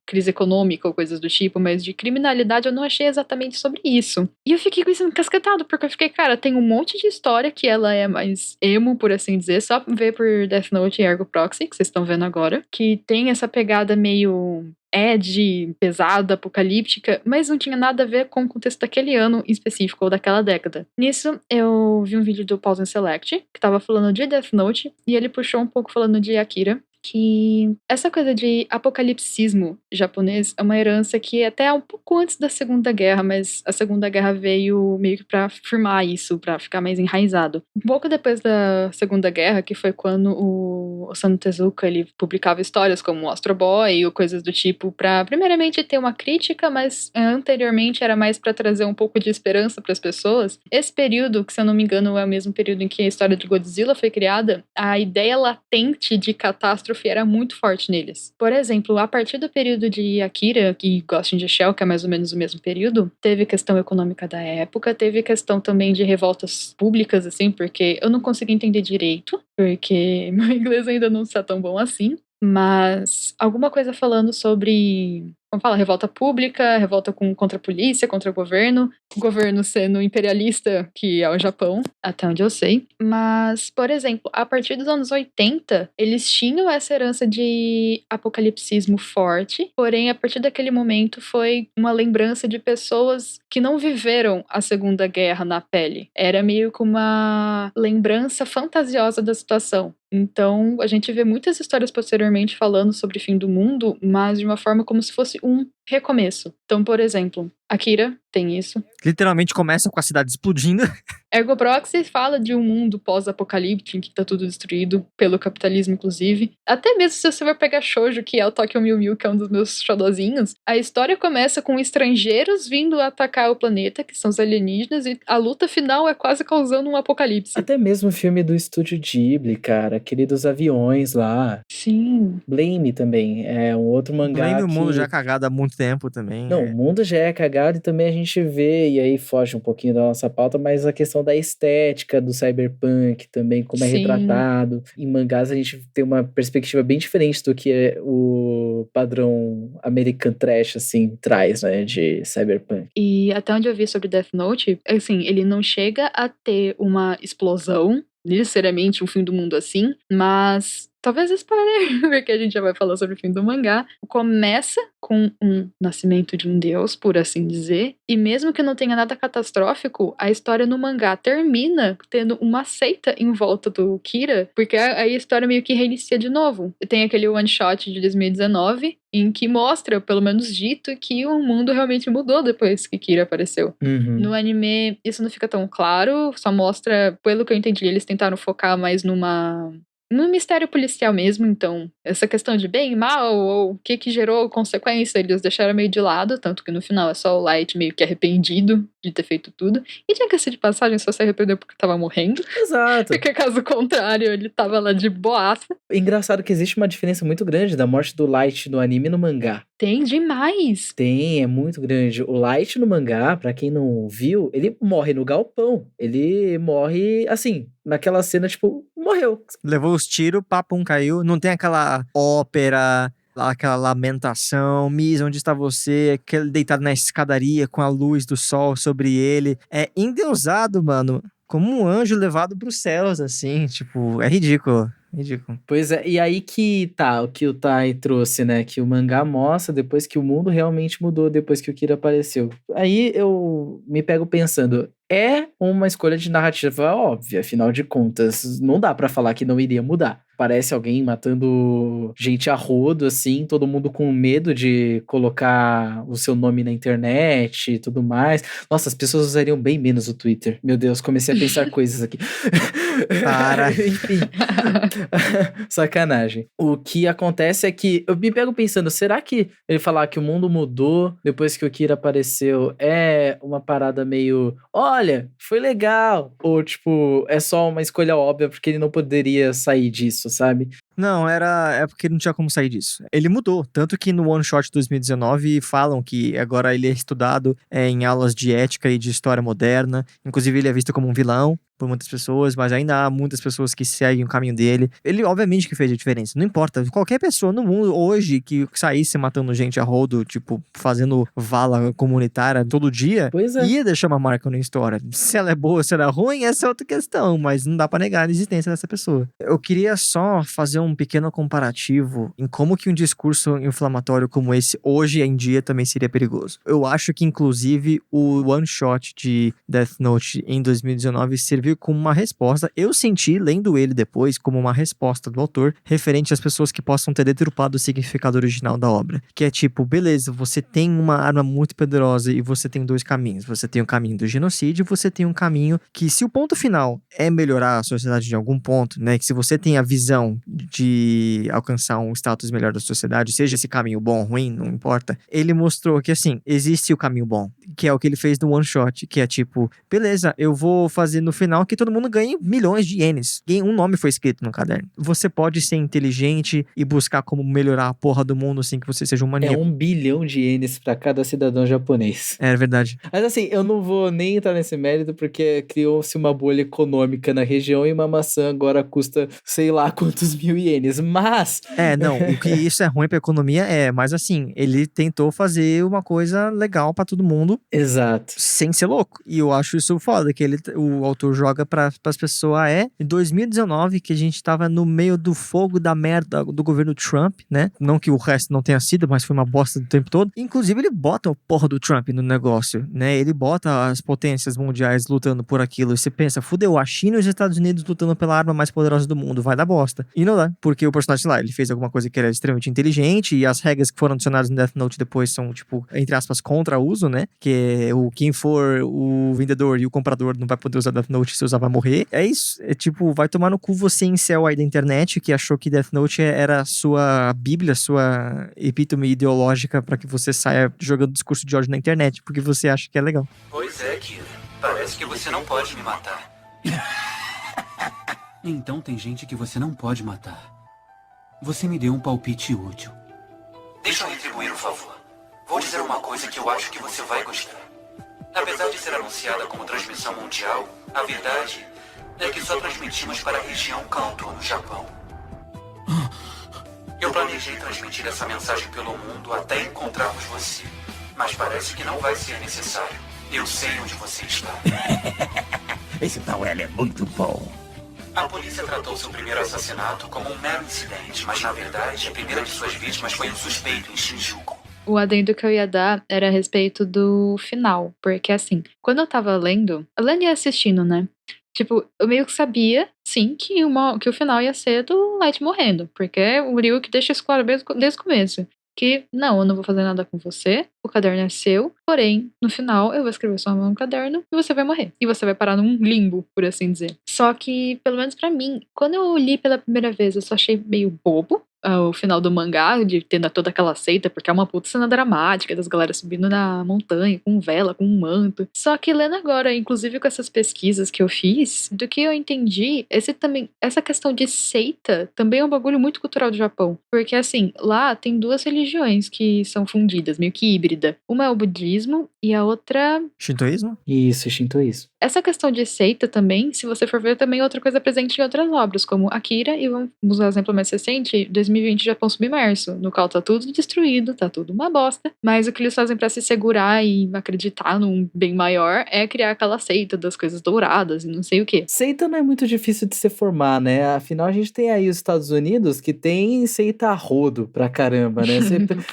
crise econômica ou coisas do tipo, mas de criminalidade eu não achei exatamente sobre isso. E eu fiquei com isso encasquetado, porque eu fiquei, cara, tem um monte de história que ela é mais emo, por assim dizer, só ver por Death Note e Ergo Proxy, que vocês estão vendo agora, que tem essa pegada meio edgy, pesada, apocalíptica, mas não tinha nada a ver com o contexto daquele ano em específico ou daquela década. Nisso, eu vi um vídeo do Pause and Select, que tava falando de Death Note, e ele puxou um pouco falando de Akira, que essa coisa de apocalipsismo japonês é uma herança que até um pouco antes da Segunda Guerra, mas a Segunda Guerra veio meio que pra firmar isso, pra ficar mais enraizado. Um pouco depois da Segunda Guerra, que foi quando o Osamu Tezuka, ele publicava histórias como Astro Boy ou coisas do tipo, pra primeiramente ter uma crítica, mas anteriormente era mais pra trazer um pouco de esperança pras pessoas. Esse período, que se eu não me engano é o mesmo período em que a história de Godzilla foi criada, a ideia latente de catástrofe era muito forte neles. Por exemplo, a partir do período de Akira e Ghost in the Shell, que é mais ou menos o mesmo período, teve questão econômica da época, teve questão também de revoltas públicas, assim, porque eu não consegui entender direito, porque meu inglês ainda não está tão bom assim, mas alguma coisa falando sobre, como fala, revolta pública, revolta contra a polícia, contra o governo sendo imperialista, que é o Japão, até onde eu sei. Mas, por exemplo, a partir dos anos 80, eles tinham essa herança de apocalipsismo forte, porém, a partir daquele momento foi uma lembrança de pessoas que não viveram a Segunda Guerra na pele. Era meio que uma lembrança fantasiosa da situação. Então, a gente vê muitas histórias posteriormente falando sobre o fim do mundo, mas de uma forma como se fosse um recomeço. Então, por exemplo, Akira tem isso. Literalmente começa com a cidade explodindo. Ergo Proxy fala de um mundo pós-apocalíptico em que tá tudo destruído pelo capitalismo, inclusive. Até mesmo se você vai pegar Shoujo, que é o Tokyo Mew Mew, que é um dos meus xodozinhos, a história começa com estrangeiros vindo atacar o planeta, que são os alienígenas, e a luta final é quase causando um apocalipse. Até mesmo o filme do Estúdio Ghibli, cara, aquele dos aviões lá. Sim. Blame também, é um outro mangá Blame, que... o mundo já é cagado há muito tempo também. Não, o mundo já é cagado e também a gente vê, e aí foge um pouquinho da nossa pauta, mas a questão da estética do cyberpunk também, como é Sim. retratado. Em mangás a gente tem uma perspectiva bem diferente do que o padrão American Trash, assim, traz, né, de cyberpunk. E até onde eu vi sobre Death Note, assim, ele não chega a ter uma explosão, necessariamente um fim do mundo assim, mas talvez spoiler, porque a gente já vai falar sobre o fim do mangá. Começa com um nascimento de um deus, por assim dizer, e mesmo que não tenha nada catastrófico, a história no mangá termina tendo uma seita em volta do Kira, porque aí a história meio que reinicia de novo. Tem aquele one shot de 2019, em que mostra, pelo menos dito, que o mundo realmente mudou depois que Kira apareceu. Uhum. No anime, isso não fica tão claro, só mostra, pelo que eu entendi, eles tentaram focar mais numa no mistério policial mesmo, então, essa questão de bem e mal, ou o que gerou consequência, eles deixaram meio de lado, tanto que no final é só o Light meio que arrependido de ter feito tudo. E diga-se de passagem, só se arrependeu porque tava morrendo. Exato. Porque caso contrário, ele tava lá de boaça. Engraçado que existe uma diferença muito grande da morte do Light no anime e no mangá. Tem demais. Tem, é muito grande. O Light no mangá, pra quem não viu, ele morre no galpão. Ele morre, assim, naquela cena, tipo, morreu. Levou os tiros, papum, caiu. Não tem aquela ópera, aquela lamentação, Miss, onde está você? Aquele deitado na escadaria com a luz do sol sobre ele. É endeusado, mano. Como um anjo levado pros céus, assim. Tipo, é ridículo. Ridículo. Pois é, e aí que tá, o que o Tai trouxe, né? Que o mangá mostra depois que o mundo realmente mudou, depois que o Kira apareceu. Aí eu me pego pensando, é uma escolha de narrativa óbvia, afinal de contas, não dá pra falar que não iria mudar. Parece alguém matando gente a rodo, assim, todo mundo com medo de colocar o seu nome na internet e tudo mais. Nossa, as pessoas usariam bem menos o Twitter. Meu Deus, comecei a pensar coisas aqui. Para. Enfim. Sacanagem. O que acontece é que eu me pego pensando, será que ele falar que o mundo mudou depois que o Kira apareceu é uma parada meio, olha, foi legal, ou tipo, é só uma escolha óbvia porque ele não poderia sair disso, sabe? Não, é porque não tinha como sair disso. Ele mudou, tanto que no One Shot 2019 falam que agora ele é estudado em aulas de ética e de história moderna. Inclusive ele é visto como um vilão por muitas pessoas, mas ainda há muitas pessoas que seguem o caminho dele. Ele obviamente que fez a diferença, não importa. Qualquer pessoa no mundo hoje que saísse matando gente a rodo, tipo, fazendo vala comunitária todo dia, Pois é. ia deixar uma marca na história. Se ela é boa, se ela é ruim, essa é outra questão, mas não dá pra negar a existência dessa pessoa. Eu queria só fazer um pequeno comparativo em como que um discurso inflamatório como esse, hoje em dia, também seria perigoso. Eu acho que, inclusive, o one shot de Death Note em 2019 serviu como uma resposta. Eu senti, lendo ele depois, como uma resposta do autor referente às pessoas que possam ter deturpado o significado original da obra. Que é tipo, beleza, você tem uma arma muito poderosa e você tem dois caminhos. Você tem o caminho do genocídio e você tem um caminho que, se o ponto final é melhorar a sociedade de algum ponto, né, que se você tem a visão de alcançar um status melhor da sociedade, seja esse caminho bom ou ruim, não importa, ele mostrou que, assim, existe o caminho bom, que é o que ele fez no one shot, que é tipo, beleza, eu vou fazer no final que todo mundo ganhe milhões de ienes. Um nome foi escrito no caderno. Você pode ser inteligente e buscar como melhorar a porra do mundo sem que você seja um É maníaco. 1 bilhão de ienes pra cada cidadão japonês. É verdade. Mas assim, eu não vou nem entrar nesse mérito porque criou-se uma bolha econômica na região e uma maçã agora custa sei lá quantos mil ienes, mas... Não, o que isso é ruim pra economia mas assim, ele tentou fazer uma coisa legal pra todo mundo. Exato. Sem ser louco. E eu acho isso foda, que o autor joga pras pessoas. Em 2019, que a gente tava no meio do fogo da merda do governo Trump, né? Não que o resto não tenha sido, mas foi uma bosta do tempo todo. Inclusive, ele bota o porra do Trump no negócio, né? Ele bota as potências mundiais lutando por aquilo. E você pensa, fudeu, a China e os Estados Unidos lutando pela arma mais poderosa do mundo. Vai dar bosta. E não dá, porque o personagem lá, ele fez alguma coisa que era extremamente inteligente e as regras que foram adicionadas no Death Note depois são, tipo, entre aspas, contra uso, né? Que é quem for o vendedor e o comprador não vai poder usar Death Note, se usar vai morrer. É isso. É tipo, vai tomar no cu você incel aí da internet, que achou que Death Note era a sua bíblia, sua epítome ideológica pra que você saia jogando discurso de ódio na internet, porque você acha que é legal. Pois é, Kira. Parece que você não pode me matar. Então tem gente que você não pode matar. Você me deu um palpite útil. Deixa eu retribuir o favor. Vou dizer uma coisa que eu acho que você vai gostar. Apesar de ser anunciada como transmissão mundial, a verdade é que só transmitimos para a região Kanto, no Japão. Eu planejei transmitir essa mensagem pelo mundo até encontrarmos você. Mas parece que não vai ser necessário. Eu sei onde você está. Esse tal L é muito bom. A polícia tratou seu primeiro assassinato como um mero incidente, mas na verdade a primeira de suas vítimas foi um suspeito em Shinjuku. O adendo que eu ia dar era a respeito do final, porque assim, quando eu tava lendo e assistindo, né? Tipo, eu meio que sabia, sim, que o final ia ser do Light morrendo, porque o Ryu que deixa isso claro desde o começo. que, não, eu não vou fazer nada com você, o caderno é seu, porém, no final, eu vou escrever sua nome no caderno e você vai morrer. E você vai parar num limbo, por assim dizer. Só que, pelo menos pra mim, quando eu li pela primeira vez, eu só achei meio bobo, o final do mangá, de ter toda aquela seita, porque é uma puta cena dramática das galera subindo na montanha, com vela, com um manto. Só que lendo agora, inclusive com essas pesquisas que eu fiz, do que eu entendi, essa questão de seita também é um bagulho muito cultural do Japão. Porque assim, lá tem duas religiões que são fundidas, meio que híbrida. Uma é o budismo e a outra... Shintoísmo? Isso, shintoísmo. Essa questão de seita também, se você for ver, também é outra coisa presente em outras obras, como Akira, e vamos usar o exemplo mais recente, 2020 Japão Submerso, no qual tá tudo destruído, tá tudo uma bosta, mas o que eles fazem pra se segurar e acreditar num bem maior é criar aquela seita das coisas douradas e não sei o quê. Seita não é muito difícil de se formar, né? Afinal, a gente tem aí os Estados Unidos que tem seita a rodo pra caramba, né?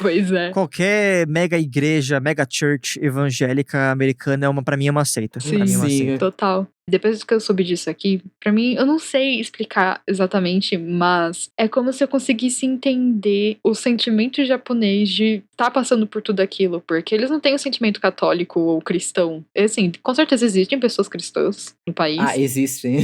Pois é. Qualquer mega igreja, mega church evangélica americana pra mim é uma seita. Sim, Pra mim é uma sim. seita. Total. Depois que eu soube disso aqui, pra mim, eu não sei explicar exatamente, mas é como se eu conseguisse entender o sentimento japonês de estar passando por tudo aquilo, porque eles não têm o sentimento católico ou cristão. Assim, com certeza existem pessoas cristãs no país. Ah, existem.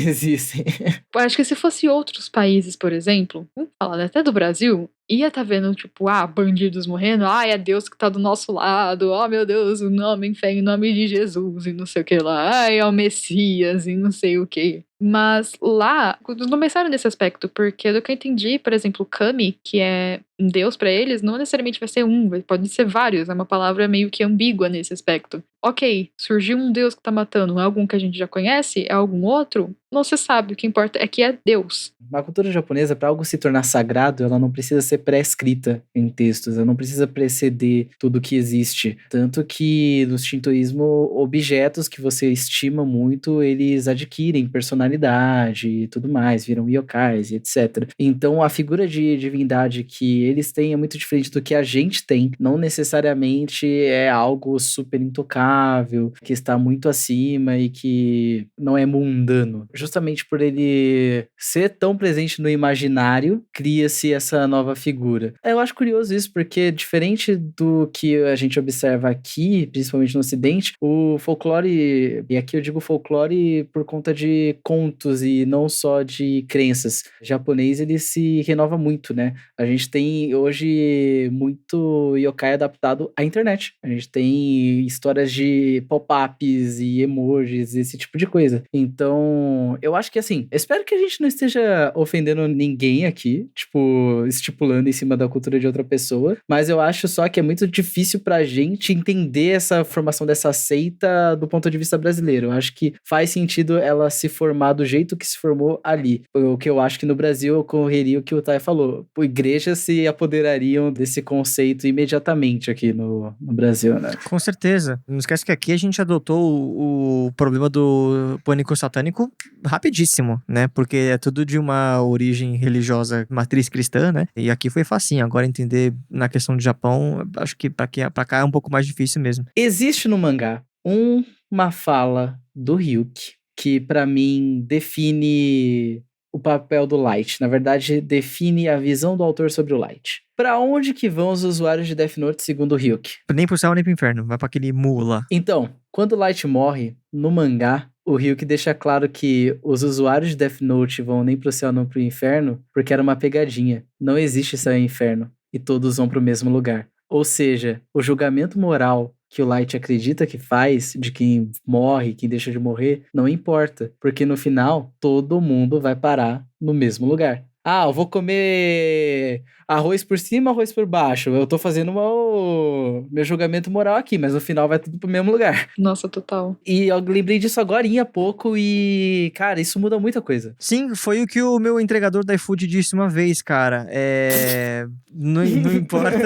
Eu acho que se fosse outros países, por exemplo, vamos falar até do Brasil, ia tá vendo, tipo, bandidos morrendo, é Deus que tá do nosso lado, meu Deus, o nome em fé em nome de Jesus, e não sei o que lá, é o Messias, e não sei o que. Mas lá, não pensaram nesse aspecto, porque do que eu entendi, por exemplo, Kami, que é um deus pra eles, não necessariamente vai ser um, pode ser vários, é uma palavra meio que ambígua nesse aspecto. Ok, surgiu um deus que tá matando, é algum que a gente já conhece? É algum outro? Não se sabe, o que importa é que é Deus. Na cultura japonesa, para algo se tornar sagrado, ela não precisa ser pré-escrita em textos, ela não precisa preceder tudo que existe. Tanto que no shintoísmo, objetos que você estima muito, eles adquirem personalidade e tudo mais, viram yokais e etc. Então a figura de divindade que eles têm é muito diferente do que a gente tem. Não necessariamente é algo super intocável, que está muito acima e que não é mundano. Justamente por ele ser tão presente no imaginário, cria-se essa nova figura. Eu acho curioso isso, porque diferente do que a gente observa aqui, principalmente no Ocidente, o folclore, e aqui eu digo folclore por conta de contos e não só de crenças. O japonês, ele se renova muito, né? A gente tem hoje muito yokai adaptado à internet. A gente tem histórias de pop-ups e emojis, esse tipo de coisa. Então, eu acho que assim, espero que a gente não esteja ofendendo ninguém aqui, tipo, estipulando em cima da cultura de outra pessoa, mas eu acho só que é muito difícil pra gente entender essa formação dessa seita do ponto de vista brasileiro. Eu acho que faz sentido ela se formar do jeito que se formou ali. O que eu acho que no Brasil ocorreria o que o Tai falou. Igrejas se apoderariam desse conceito imediatamente aqui no Brasil, né? Com certeza. Não esquece que aqui a gente adotou o problema do pânico satânico rapidíssimo, né? Porque é tudo de uma origem religiosa, matriz cristã, né? E aqui foi facinho. Agora entender na questão do Japão, acho que pra cá é um pouco mais difícil mesmo. Existe no mangá uma fala do Ryuki que pra mim define o papel do Light. Na verdade, define a visão do autor sobre o Light. Pra onde que vão os usuários de Death Note segundo o Ryuki? Nem pro céu, nem pro inferno. Vai pra aquele mu lá. Então, quando o Light morre, no mangá, o Ryuki deixa claro que os usuários de Death Note vão nem pro céu, nem pro inferno, porque era uma pegadinha. Não existe céu e inferno. E todos vão pro mesmo lugar. Ou seja, o julgamento moral que o Light acredita que faz, de quem morre, quem deixa de morrer, não importa. Porque no final, todo mundo vai parar no mesmo lugar. Eu vou comer arroz por cima, arroz por baixo. Eu tô fazendo meu julgamento moral aqui, mas no final vai tudo pro mesmo lugar. Nossa, total. E eu lembrei disso agorinha há pouco e, cara, isso muda muita coisa. Sim, foi o que o meu entregador da iFood disse uma vez, cara. Não importa.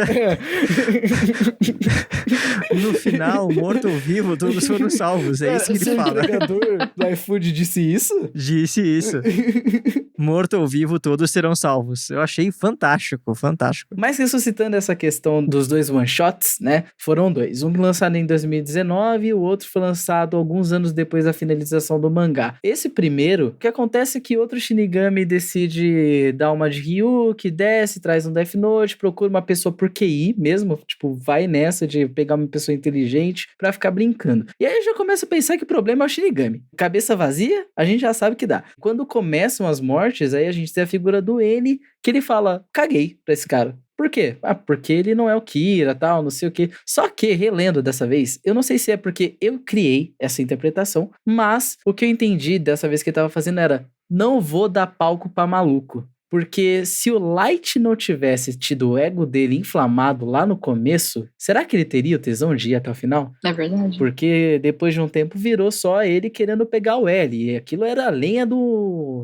No final, morto ou vivo, todos foram salvos. É isso que ele fala. O entregador do iFood disse isso? Disse isso. Morto ou vivo, todos todos serão salvos. Eu achei fantástico, fantástico. Mas ressuscitando essa questão dos dois one-shots, né? Foram dois. Um lançado em 2019 e o outro foi lançado alguns anos depois da finalização do mangá. Esse primeiro, o que acontece é que outro Shinigami decide dar uma de Ryuki, desce, traz um Death Note, procura uma pessoa por QI mesmo, tipo, vai nessa de pegar uma pessoa inteligente pra ficar brincando. E aí já começa a pensar que o problema é o Shinigami. Cabeça vazia, a gente já sabe que dá. Quando começam as mortes, aí a gente tem a figura do N, que ele fala, caguei pra esse cara. Por quê? Ah, porque ele não é o Kira, tal, não sei o quê. Só que, relendo dessa vez, eu não sei se é porque eu criei essa interpretação, mas o que eu entendi dessa vez que ele tava fazendo era, não vou dar palco pra maluco. Porque se o Light não tivesse tido o ego dele inflamado lá no começo, será que ele teria o tesão de ir até o final? É verdade. Porque depois de um tempo virou só ele querendo pegar o L. E aquilo era a lenha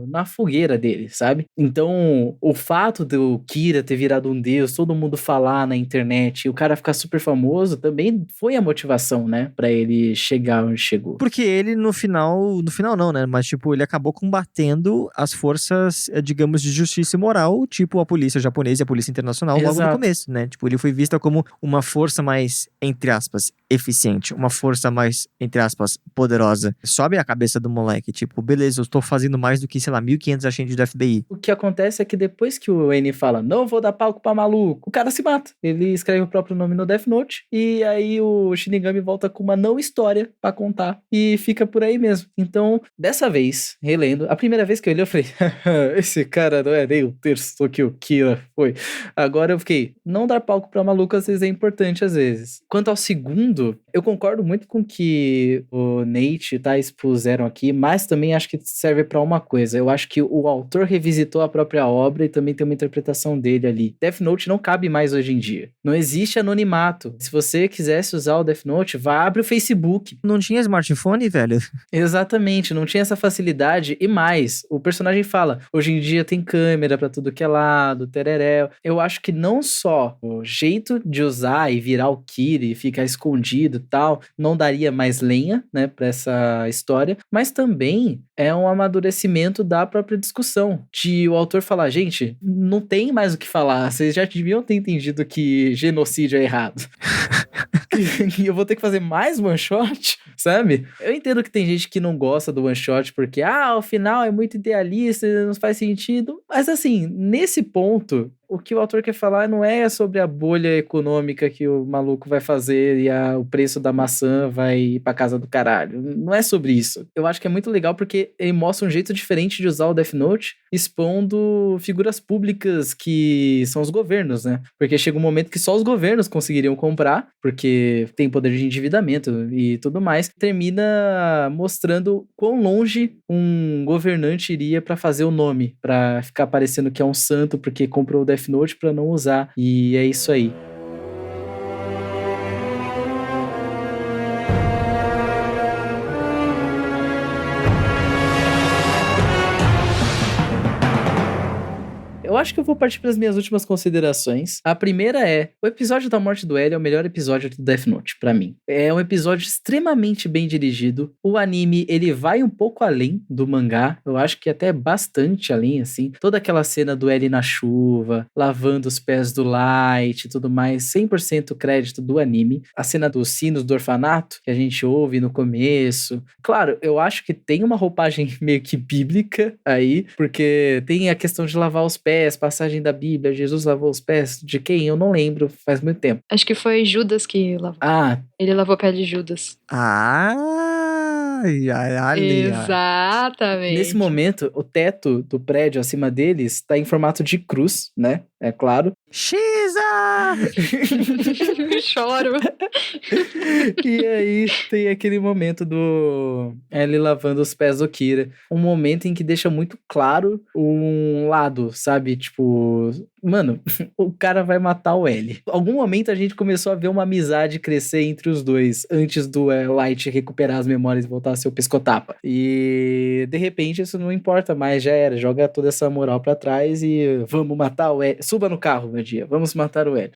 na fogueira dele, sabe? Então, o fato do Kira ter virado um deus, todo mundo falar na internet e o cara ficar super famoso, também foi a motivação, né? Pra ele chegar onde chegou. Porque ele no final não, né? Mas tipo, ele acabou combatendo as forças, digamos, de justiça e moral, tipo a polícia japonesa e a polícia internacional logo no Exato. começo, né? Tipo, ele foi vista como uma força mais, entre aspas, eficiente, uma força mais, entre aspas, poderosa. Sobe a cabeça do moleque, tipo, beleza, eu tô fazendo mais do que, sei lá, 1.500 agentes do FBI. O que acontece é que depois que o N fala, não vou dar palco pra maluco, o cara se mata. Ele escreve o próprio nome no Death Note e aí o Shinigami volta com uma não história pra contar e fica por aí mesmo. Então, dessa vez, relendo, a primeira vez que eu li, eu falei, esse cara não é nem o terço que o Kira foi. Agora eu fiquei, não dar palco pra maluco às vezes é importante às vezes. Quanto ao segundo, eu concordo muito com o que o Nate e o Thais expuseram aqui, mas também acho que serve pra uma coisa. Eu acho que o autor revisitou a própria obra e também tem uma interpretação dele ali. Death Note não cabe mais hoje em dia. Não existe anonimato. Se você quisesse usar o Death Note, vá abre o Facebook. Não tinha smartphone, velho? Exatamente, não tinha essa facilidade. E mais, o personagem fala, hoje em dia tem câmera pra tudo que é lado, tereréu. Eu acho que não só o jeito de usar e virar o Kira e ficar escondido e tal, não daria mais lenha, né, pra essa história, mas também é um amadurecimento da própria discussão, de o autor falar, gente, não tem mais o que falar, vocês já deviam ter entendido que genocídio é errado. E eu vou ter que fazer mais one shot, sabe? Eu entendo que tem gente que não gosta do one shot porque, o final é muito idealista, não faz sentido. Mas assim, nesse ponto, o que o autor quer falar não é sobre a bolha econômica que o maluco vai fazer e o preço da maçã vai ir pra casa do caralho. Não é sobre isso. Eu acho que é muito legal porque ele mostra um jeito diferente de usar o Death Note, expondo figuras públicas que são os governos, né? Porque chega um momento que só os governos conseguiriam comprar, porque tem poder de endividamento e tudo mais. Termina mostrando quão longe um governante iria pra fazer o nome, pra ficar parecendo que é um santo porque comprou o Death Note pra não usar. E é isso aí. Eu acho que eu vou partir para as minhas últimas considerações. A primeira é, o episódio da morte do L é o melhor episódio do Death Note, pra mim. É um episódio extremamente bem dirigido. O anime, ele vai um pouco além do mangá. Eu acho que até bastante além, assim. Toda aquela cena do L na chuva, lavando os pés do Light e tudo mais, 100% crédito do anime. A cena dos sinos do orfanato, que a gente ouve no começo. Claro, eu acho que tem uma roupagem meio que bíblica aí, porque tem a questão de lavar os pés, passagem da Bíblia, Jesus lavou os pés de quem? Eu não lembro, faz muito tempo. Acho que foi Judas que lavou. Ele lavou o pé de Judas. Exatamente. Nesse momento, o teto do prédio acima deles tá em formato de cruz, né? É claro. Xisa! Choro. E aí tem aquele momento do L lavando os pés do Kira. Um momento em que deixa muito claro um lado, sabe? Tipo, mano, o cara vai matar o L. Em algum momento a gente começou a ver uma amizade crescer entre os dois, antes do Light recuperar as memórias e voltar a ser o pescotapa. E de repente isso não importa mais, já era. Joga toda essa moral pra trás e vamos matar o L. Suba no carro, meu dia. Vamos matar o L.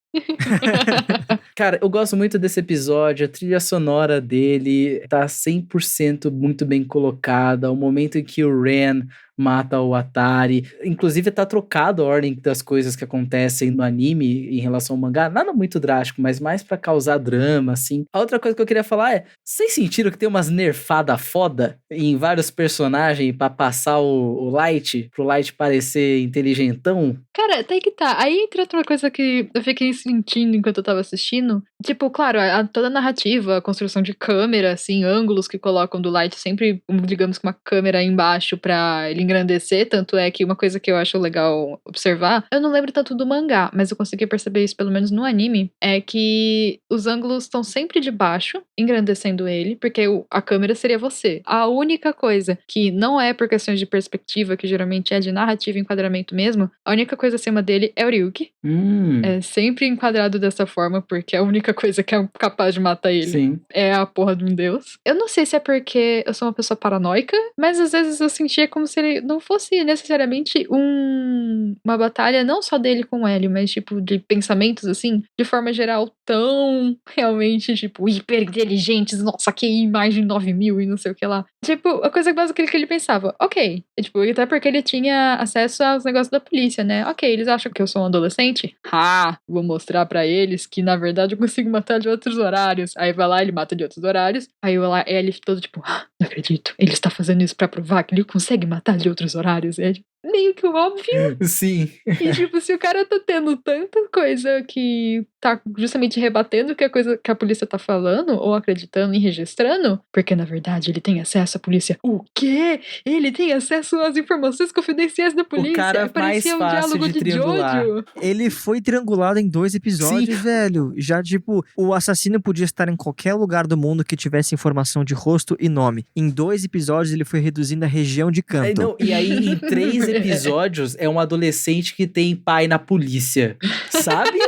Cara, eu gosto muito desse episódio, a trilha sonora dele tá 100% muito bem colocada, o momento em que o Ren mata o Atari. Inclusive tá trocado a ordem das coisas que acontecem no anime em relação ao mangá. Nada muito drástico, mas mais pra causar drama, assim. A outra coisa que eu queria falar é, vocês sentiram que tem umas nerfadas foda em vários personagens pra passar o Light, pro Light parecer inteligentão? Cara, até que tá. Aí entra outra coisa que eu fiquei sentindo enquanto eu tava assistindo. Tipo, claro, toda a narrativa, a construção de câmera, assim, ângulos que colocam do Light sempre, digamos, com uma câmera embaixo pra ele engrandecer. Tanto é que uma coisa que eu acho legal observar, eu não lembro tanto do mangá, mas eu consegui perceber isso pelo menos no anime, é que os ângulos estão sempre de baixo, engrandecendo ele, porque a câmera seria você. A única coisa que não é por questões de perspectiva, que geralmente é de narrativa e enquadramento mesmo, a única coisa acima dele é o Ryuki. É sempre enquadrado dessa forma, porque a única coisa que é capaz de matar ele Sim. é a porra de um deus. Eu não sei se é porque eu sou uma pessoa paranoica, mas às vezes eu sentia como se ele não fosse necessariamente uma batalha não só dele com o L, mas tipo de pensamentos assim, de forma geral, tão realmente tipo hiper inteligentes, nossa, QI mais de 9.000 e não sei o que lá. Tipo, a coisa básica que ele pensava, ok, tipo, até porque ele tinha acesso aos negócios da polícia, né? Ok, eles acham que eu sou um adolescente? Vou mostrar pra eles que na verdade eu consigo matar de outros horários. Aí vai lá, ele mata de outros horários. Aí ele todo tipo, não acredito, ele está fazendo isso pra provar que ele consegue matar de outros horários. É meio que óbvio. Sim. E tipo, se o cara tá tendo tanta coisa que tá justamente rebatendo que a coisa que a polícia tá falando, ou acreditando e registrando, porque na verdade ele tem acesso à polícia. O quê? Ele tem acesso às informações confidenciais da polícia? O cara Parecia mais fácil diálogo de triangular. Jojo. Ele foi triangulado em 2 episódios, Sim. velho. Já, tipo, o assassino podia estar em qualquer lugar do mundo que tivesse informação de rosto e nome. Em 2 episódios, ele foi reduzindo a região de canto. E aí, em 3 episódios, é um adolescente que tem pai na polícia. Sabe?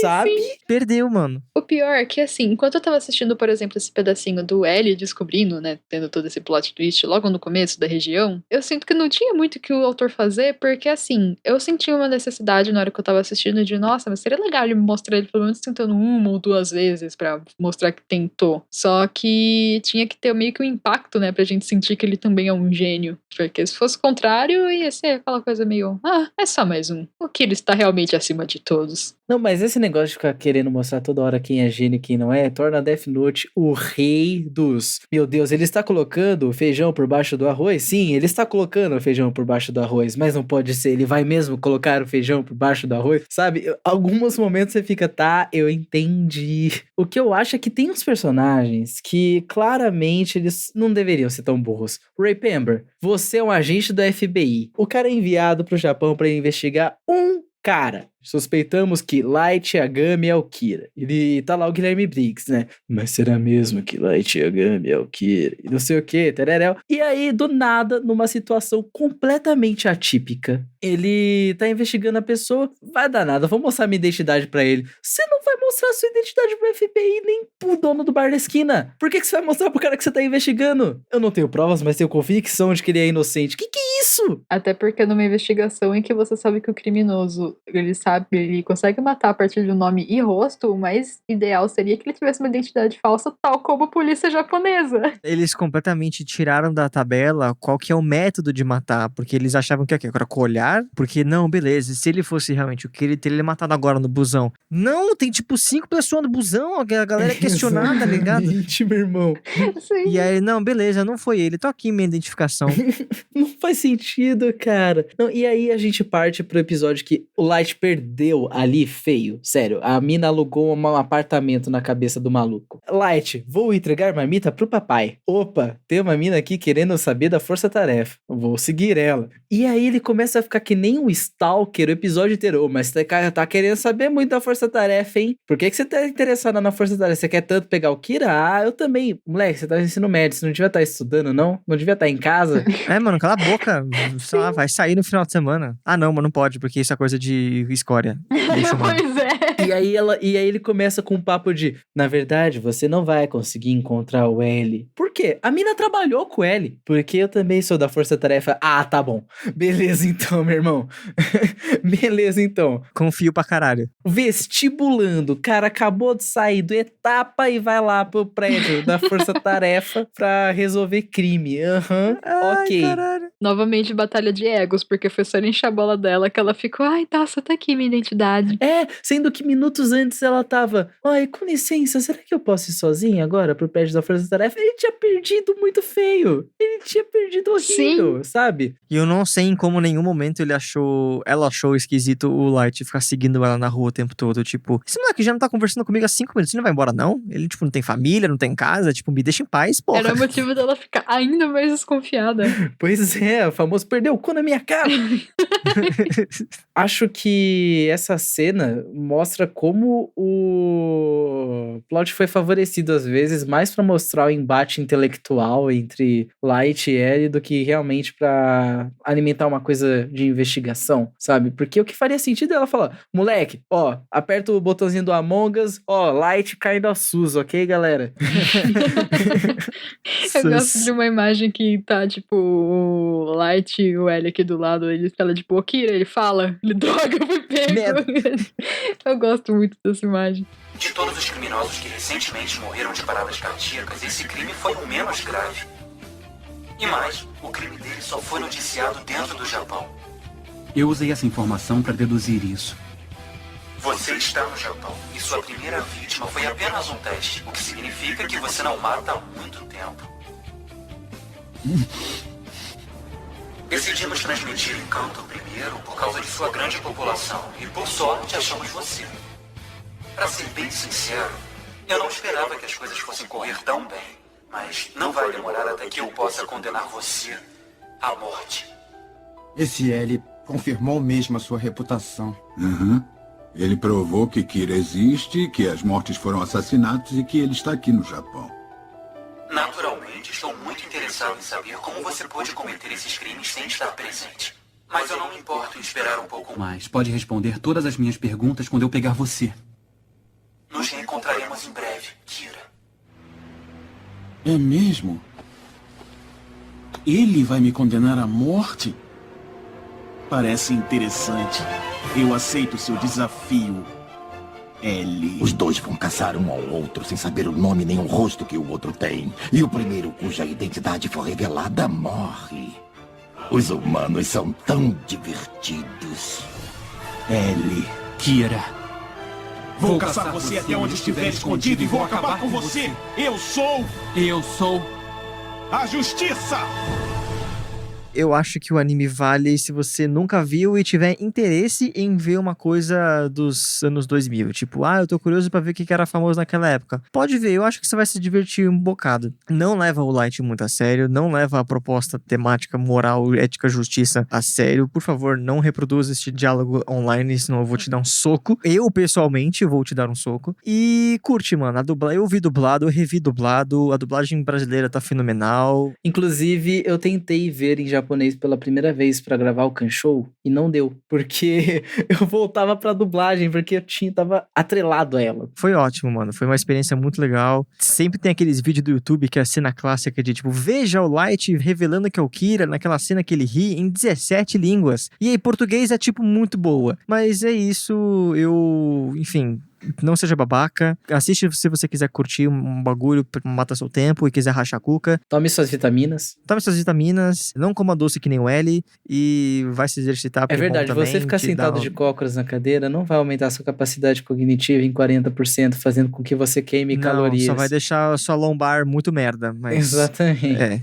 Sabe? Perdeu, mano. O pior é que, assim, enquanto eu tava assistindo, por exemplo, esse pedacinho do Ellie descobrindo, né, tendo todo esse plot twist logo no começo da região, eu sinto que não tinha muito o que o autor fazer, porque, assim, eu senti uma necessidade na hora que eu tava assistindo de, nossa, mas seria legal ele me mostrar ele pelo menos tentando 1 ou 2 vezes pra mostrar que tentou. Só que tinha que ter meio que um impacto, né, pra gente sentir que ele também é um gênio. Porque se fosse o contrário, ia ser aquela coisa meio, é só mais um. O que ele está realmente acima de todos. Não, mas esse negócio de ficar querendo mostrar toda hora quem é gênio e quem não é, torna Death Note o rei dos... Meu Deus, ele está colocando o feijão por baixo do arroz? Sim, ele está colocando o feijão por baixo do arroz, mas não pode ser, ele vai mesmo colocar o feijão por baixo do arroz? Sabe, alguns momentos você fica, tá, eu entendi. O que eu acho é que tem uns personagens que claramente eles não deveriam ser tão burros. Ray Pember, você é um agente da FBI. O cara é enviado pro Japão para investigar um cara. Suspeitamos que Light Yagami é o Kira. Ele tá lá o Guilherme Briggs, né? Mas será mesmo que Light Yagami é o Kira? E não sei o que, tereréu. E aí, do nada, numa situação completamente atípica, ele tá investigando a pessoa. Vai dar nada, vou mostrar minha identidade pra ele. Você não vai mostrar sua identidade pro FBI nem pro dono do bar da esquina. Por que você vai mostrar pro cara que você tá investigando? Eu não tenho provas, mas tenho convicção de que ele é inocente. Que é isso? Até porque numa investigação em que você sabe que o criminoso, ele consegue matar a partir de um nome e rosto, o mais ideal seria que ele tivesse uma identidade falsa, tal como a polícia japonesa. Eles completamente tiraram da tabela qual que é o método de matar, porque eles achavam que era com olhar, porque não, beleza, se ele fosse realmente o que ele teria matado agora no busão. Não, tem tipo 5 pessoas no busão, a galera é questionada, tá ligado? Exatamente, meu irmão. Sim. E aí, não, beleza, não foi ele, tô aqui minha identificação. Não faz sentido, cara. Não, e aí a gente parte pro episódio que o Light perdeu ali feio. Sério, a mina alugou um apartamento na cabeça do maluco. Light, vou entregar marmita pro papai. Opa, tem uma mina aqui querendo saber da força-tarefa. Vou seguir ela. E aí ele começa a ficar que nem um stalker o episódio inteiro. Ô, mas você tá querendo saber muito da força-tarefa, hein? Por que você tá interessada na força-tarefa? Você quer tanto pegar o Kira? Ah, eu também. Moleque, você tá no ensino médio, você não devia estar estudando, não? Não devia estar em casa? Mano, cala a boca. Sei lá, vai sair no final de semana. Ah, não, mas não pode, porque isso é coisa de escória. Deixa eu Pois é. E aí ele começa com um papo de, na verdade, você não vai conseguir encontrar o L. Por quê? A mina trabalhou com o L. Porque eu também sou da Força Tarefa. Ah, tá bom. Beleza então, meu irmão. Beleza, então. Confio pra caralho. Vestibulando. O cara acabou de sair do etapa e vai lá pro prédio da Força Tarefa pra resolver crime. Ok. Caralho. Novamente, batalha de egos, porque foi só encher a bola dela que ela ficou, ai, tá aqui minha identidade. Sendo que minutos antes ela tava, ai, com licença, será que eu posso ir sozinha agora pro prédio da Força Tarefa? Ele tinha perdido muito feio. Ele tinha perdido horrível, sabe? E eu não sei em como em nenhum momento ela achou esquisito o Light ficar seguindo ela na rua o tempo todo. Tipo, esse moleque já não tá conversando comigo há 5 minutos, ele não vai embora não? Ele, tipo, não tem família, não tem casa, tipo, me deixa em paz, porra. Era o motivo dela ficar ainda mais desconfiada. Pois é, o famoso perdeu o cu na minha cara. Acho que essa cena mostra como o plot foi favorecido às vezes mais pra mostrar o embate intelectual entre Light e Ellie do que realmente pra alimentar uma coisa de investigação, sabe? Porque o que faria sentido é ela falar, moleque, ó, aperta o botãozinho do Among Us, ó, Light caindo a SUS, ok, galera? Eu gosto de uma imagem que tá, tipo, o Light e o Ellie aqui do lado, ele fala, tipo, ô Kira, ele fala, ele droga, foi pego. Eu gosto muito dessa imagem. De todos os criminosos que recentemente morreram de paradas cardíacas, esse crime foi o menos grave. E mais, o crime dele só foi noticiado dentro do Japão. Eu usei essa informação para deduzir isso. Você está no Japão e sua primeira vítima foi apenas um teste, o que significa que você não mata há muito tempo. Decidimos transmitir Encanto primeiro por causa de sua grande população e por sorte achamos você. Pra ser bem sincero, eu não esperava que as coisas fossem correr tão bem, mas não vai demorar até que eu possa condenar você à morte. Esse L confirmou mesmo a sua reputação. Ele provou que Kira existe, que as mortes foram assassinatos e que ele está aqui no Japão. Naturalmente, estou muito interessado em saber como você pôde cometer esses crimes sem estar presente. Mas eu não me importo em esperar um pouco mais. Mas pode responder todas as minhas perguntas quando eu pegar você. Nos reencontraremos em breve, Kira. É mesmo? Ele vai me condenar à morte? Parece interessante. Eu aceito seu desafio, Ellie. Os dois vão caçar um ao outro sem saber o nome nem o rosto que o outro tem. E o primeiro cuja identidade for revelada morre. Os humanos são tão divertidos. Ellie. Kira. Vou caçar você até onde estiver escondido e vou acabar com você. Eu sou a Justiça! Eu acho que o anime vale se você nunca viu e tiver interesse em ver uma coisa dos anos 2000. Tipo, eu tô curioso pra ver o que era famoso naquela época. Pode ver, eu acho que você vai se divertir um bocado. Não leva o Light muito a sério, não leva a proposta temática, moral, ética, justiça a sério. Por favor, não reproduza este diálogo online, senão eu vou te dar um soco. Eu, pessoalmente, vou te dar um soco. E curte, mano. Eu vi dublado, eu revi dublado. A dublagem brasileira tá fenomenal. Inclusive, eu tentei ver em japonês pela primeira vez pra gravar o Kanshou e não deu, porque eu voltava pra dublagem, porque eu tava atrelado a ela. Foi ótimo, mano, foi uma experiência muito legal. Sempre tem aqueles vídeos do YouTube que é a cena clássica de tipo, veja o Light revelando que é o Kira naquela cena que ele ri em 17 línguas. E aí, português é tipo muito boa. Mas é isso, enfim... Não seja babaca. Assiste se você quiser curtir um bagulho pra matar seu tempo e quiser rachar a cuca. Tome suas vitaminas. Não coma doce que nem o L. E vai se exercitar. É verdade, também, você ficar sentado de cócoras na cadeira não vai aumentar a sua capacidade cognitiva em 40%, fazendo com que você queime calorias. Só vai deixar a sua lombar muito merda. Mas exatamente.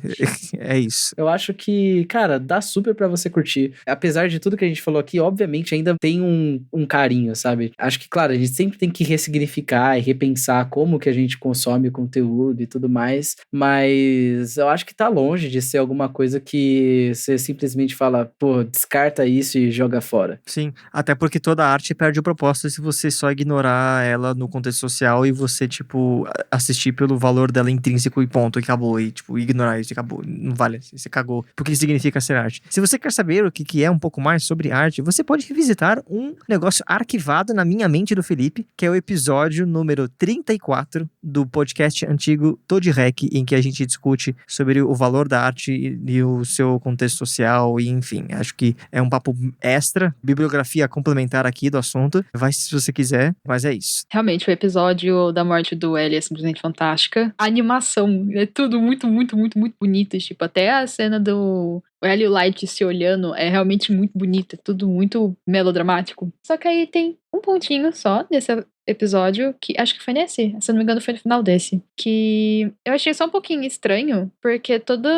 É isso. Eu acho que, cara, dá super pra você curtir. Apesar de tudo que a gente falou aqui, obviamente ainda tem um carinho, sabe? Acho que, claro, a gente sempre tem que ressignificar e repensar como que a gente consome o conteúdo e tudo mais, mas eu acho que tá longe de ser alguma coisa que você simplesmente fala, pô, descarta isso e joga fora. Sim, até porque toda arte perde o propósito se você só ignorar ela no contexto social e você, tipo, assistir pelo valor dela intrínseco e ponto, e acabou, e tipo, ignorar isso e acabou, não vale, você cagou, porque significa ser arte. Se você quer saber o que é um pouco mais sobre arte, você pode revisitar um negócio arquivado na minha mente do Felipe, que é o episódio número 34 do podcast antigo Toad Rec, em que a gente discute sobre o valor da arte e o seu contexto social, e enfim, acho que é um papo extra, bibliografia complementar aqui do assunto, vai se você quiser, mas é isso. Realmente, o episódio da morte do Ellie é simplesmente fantástica. A animação é tudo muito, muito, muito, muito bonito. Tipo, até a cena do Ellie e o Light se olhando é realmente muito bonita. É tudo muito melodramático. Só que aí tem um pontinho só nesse episódio, que acho que foi nesse, se não me engano foi no final desse, que eu achei só um pouquinho estranho, porque toda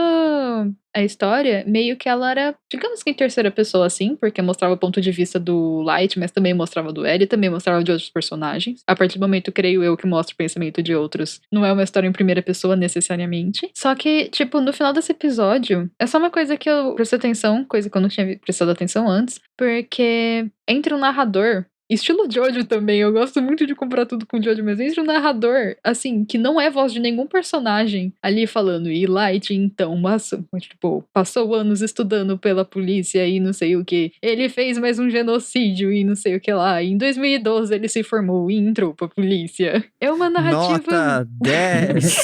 a história, meio que ela era, digamos que em terceira pessoa, assim, porque mostrava o ponto de vista do Light, mas também mostrava do Ellie, também mostrava de outros personagens. A partir do momento, creio eu, que mostra o pensamento de outros, não é uma história em primeira pessoa, necessariamente. Só que, tipo, no final desse episódio, é só uma coisa que eu prestei atenção, coisa que eu não tinha prestado atenção antes, porque entre um narrador, estilo Jojo também, eu gosto muito de comparar tudo com Jojo, mas entre um narrador, assim, que não é voz de nenhum personagem ali falando, e Light, então, tipo, passou anos estudando pela polícia e não sei o que, ele fez mais um genocídio e não sei o que lá, e em 2012 ele se formou e entrou pra polícia. É uma narrativa... Nota 10!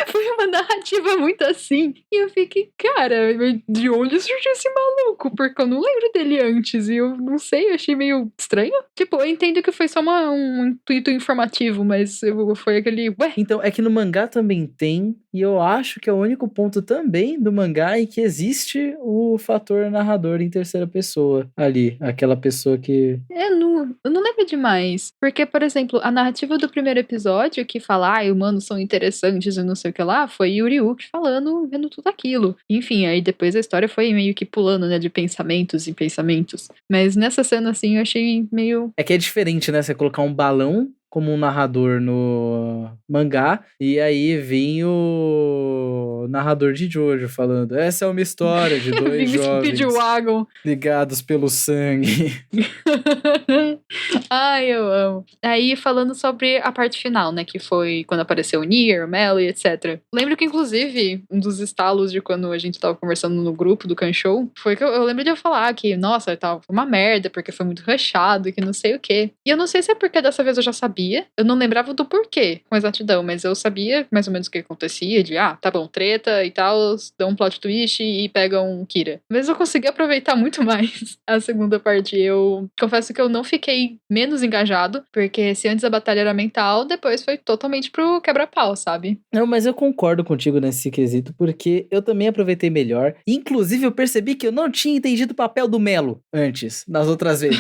Foi uma narrativa muito assim, e eu fiquei, cara, de onde surgiu esse maluco? Porque eu não lembro dele antes, e eu não sei, eu achei meio estranho. Tipo, eu entendo que foi só um intuito informativo, mas foi aquele... Ué? Então, é que no mangá também tem, e eu acho que é o único ponto também do mangá em que existe o fator narrador em terceira pessoa ali. Aquela pessoa que... Eu não lembro demais. Porque, por exemplo, a narrativa do primeiro episódio, que fala, humanos são interessantes e não sei o que lá, foi Yuri Uki falando, vendo tudo aquilo. Enfim, aí depois a história foi meio que pulando, né, de pensamentos em pensamentos. Mas nessa cena, assim, eu achei meio... É que é diferente, né? Você colocar um balão como um narrador no mangá, e aí vem o narrador de Jojo falando, essa é uma história de dois jovens ligados pelo sangue. Ai, eu amo. Aí, falando sobre a parte final, né, que foi quando apareceu o Nier, o Melly, etc. Lembro que, inclusive, um dos estalos de quando a gente tava conversando no grupo do Kanshou, foi que eu lembro de eu falar que, nossa, tava uma merda, porque foi muito rushado, que não sei o quê. E eu não sei se é porque dessa vez eu já sabia, eu não lembrava do porquê, com exatidão, mas eu sabia mais ou menos o que acontecia, de, tá bom, treta e tal, dão um plot twist e pegam Kira. Mas eu consegui aproveitar muito mais a segunda parte. Eu confesso que eu não fiquei menos engajado, porque se antes a batalha era mental, depois foi totalmente pro quebra-pau, sabe? Não, mas eu concordo contigo nesse quesito, porque eu também aproveitei melhor. Inclusive, eu percebi que eu não tinha entendido o papel do Melo antes, nas outras vezes.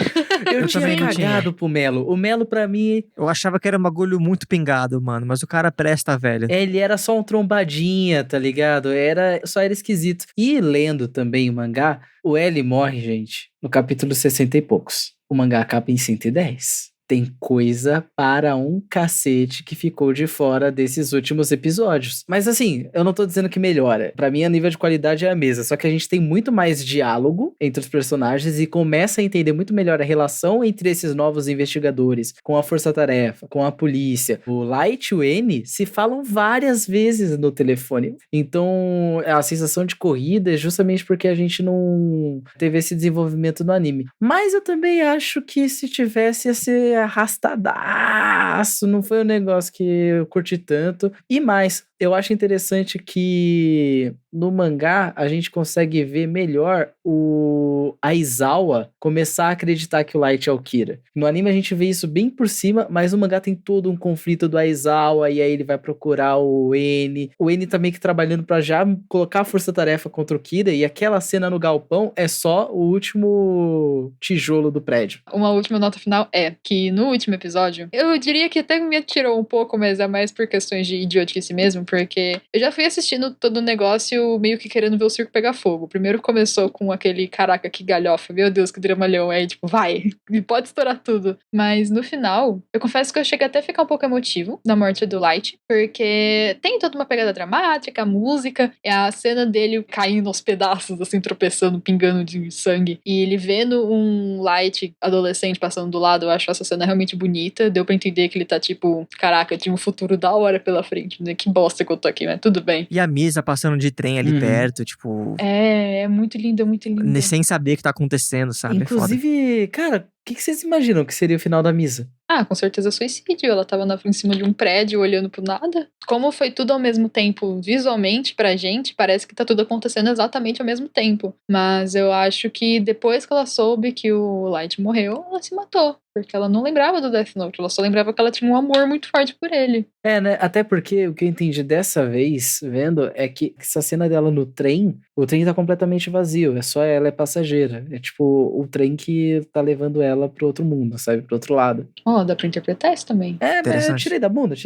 Eu tinha cagado pro Melo. O Melo, pra mim... Eu achava que era um bagulho muito pingado, mano, mas o cara presta, velho. Ele era só um trombadinha, tá ligado? Era esquisito. E lendo também o mangá, o L morre, gente, no capítulo 60 e poucos. O mangá acaba em 110. Tem coisa para um cacete que ficou de fora desses últimos episódios. Mas assim, eu não tô dizendo que melhora. Pra mim, a nível de qualidade é a mesma. Só que a gente tem muito mais diálogo entre os personagens e começa a entender muito melhor a relação entre esses novos investigadores, com a Força-Tarefa, com a polícia. O Light e o N se falam várias vezes no telefone. Então, a sensação de corrida é justamente porque a gente não teve esse desenvolvimento no anime. Mas eu também acho que se tivesse, ia ser arrastadaço, não foi um negócio que eu curti tanto. E mais, eu acho interessante que no mangá a gente consegue ver melhor o Aizawa começar a acreditar que o Light é o Kira. No anime a gente vê isso bem por cima, mas no mangá tem todo um conflito do Aizawa, e aí ele vai procurar o N. O N tá meio que trabalhando pra já colocar a força-tarefa contra o Kira, e aquela cena no galpão é só o último tijolo do prédio. Uma última nota final é que no último episódio, eu diria que até me atirou um pouco, mas é mais por questões de idiotice mesmo, porque eu já fui assistindo todo o negócio meio que querendo ver o circo pegar fogo. Primeiro começou com aquele, caraca, que galhofa, meu Deus, que dramalhão, aí tipo, vai, e pode estourar tudo. Mas no final, eu confesso que eu cheguei até a ficar um pouco emotivo na morte do Light, porque tem toda uma pegada dramática, a música, é a cena dele caindo aos pedaços, assim, tropeçando, pingando de sangue, e ele vendo um Light adolescente passando do lado. Eu acho essa cena realmente bonita, deu pra entender que ele tá tipo, caraca, tinha um futuro da hora pela frente, né? Que bosta que eu tô aqui, mas tudo bem. E a Misa passando de trem ali perto, tipo... É muito lindo, muito lindo. Sem saber o que tá acontecendo, sabe? Inclusive, cara, que vocês imaginam que seria o final da Misa? Ah, com certeza suicídio. Ela tava em cima de um prédio olhando pro nada. Como foi tudo ao mesmo tempo visualmente pra gente, parece que tá tudo acontecendo exatamente ao mesmo tempo. Mas eu acho que depois que ela soube que o Light morreu, ela se matou. Porque ela não lembrava do Death Note, ela só lembrava que ela tinha um amor muito forte por ele. É, né? Até porque o que eu entendi dessa vez, vendo, é que essa cena dela no trem, o trem tá completamente vazio, é só ela é passageira. É tipo o trem que tá levando ela pro outro mundo, sabe? Pro outro lado. Ó, dá pra interpretar isso também. É, eu tirei da bunda,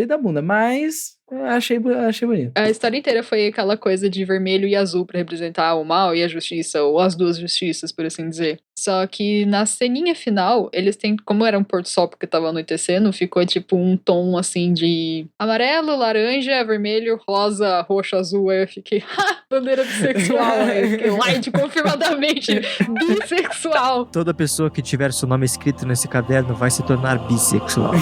mas achei bonito. A história inteira foi aquela coisa de vermelho e azul pra representar o mal e a justiça, ou as duas justiças, por assim dizer. Só que na ceninha final, eles têm, como era um pôr do sol porque tava anoitecendo, ficou tipo um tom assim de amarelo, laranja, vermelho, rosa, roxo, azul. Aí eu fiquei, bandeira bissexual. Aí eu fiquei, Light confirmadamente bissexual. Toda pessoa que tiver seu nome escrito nesse caderno vai se tornar bissexual.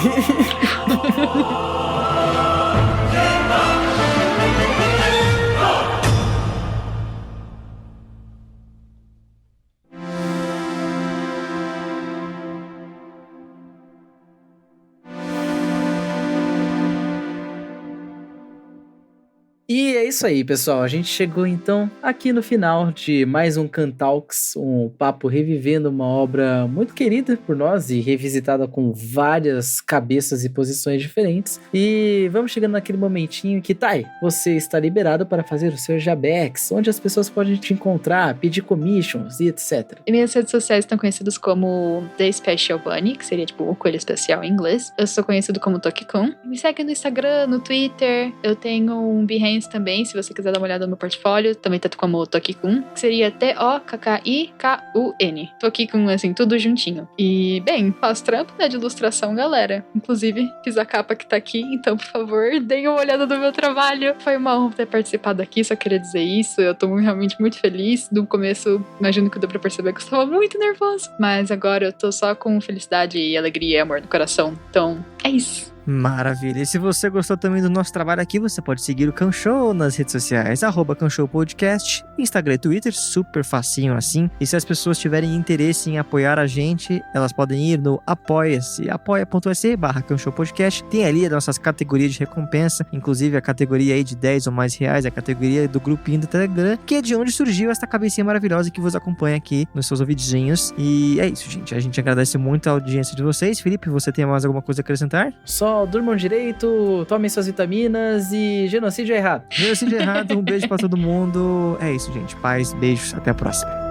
E é isso aí, pessoal. A gente chegou então aqui no final de mais um Cantalks, um papo revivendo uma obra muito querida por nós e revisitada com várias cabeças e posições diferentes. E vamos chegando naquele momentinho que, Thay, você está liberado para fazer o seu Jabex, onde as pessoas podem te encontrar, pedir commissions e etc. E minhas redes sociais estão conhecidas como The Special Bunny, que seria tipo o coelho especial em inglês. Eu sou conhecido como Tokikun. Me segue no Instagram, no Twitter. Eu tenho um Behance também, se você quiser dar uma olhada no meu portfólio, também tá como Tokikun, que seria T-O-K-K-I-K-U-N. Tokikun, assim, tudo juntinho. E, bem, faço trampo, né, de ilustração, galera. Inclusive, fiz a capa que tá aqui, então, por favor, deem uma olhada no meu trabalho. Foi uma honra ter participado aqui, só queria dizer isso. Eu tô realmente muito feliz. No começo, imagino que deu pra perceber que eu estava muito nervoso, mas agora eu tô só com felicidade e alegria e amor no coração. Então, é isso. Maravilha. E se você gostou também do nosso trabalho aqui, você pode seguir o Canshow nas redes sociais, @Canshow Podcast, Instagram e Twitter, super facinho assim. E se as pessoas tiverem interesse em apoiar a gente, elas podem ir no Apoia-se, apoia.se/Canshow Podcast. Tem ali as nossas categorias de recompensa, inclusive a categoria aí de 10 ou mais reais, a categoria do grupinho do Telegram, que é de onde surgiu essa cabecinha maravilhosa que vos acompanha aqui nos seus ouvidinhos. E é isso, gente. A gente agradece muito a audiência de vocês. Felipe, você tem mais alguma coisa a acrescentar? Só durmam direito, tomem suas vitaminas e genocídio é errado. Genocídio é errado, um beijo pra todo mundo. É isso, gente. Paz, beijos, até a próxima.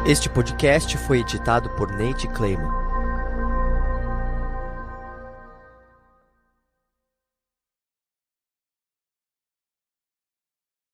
Este podcast foi editado por Nate Clayman.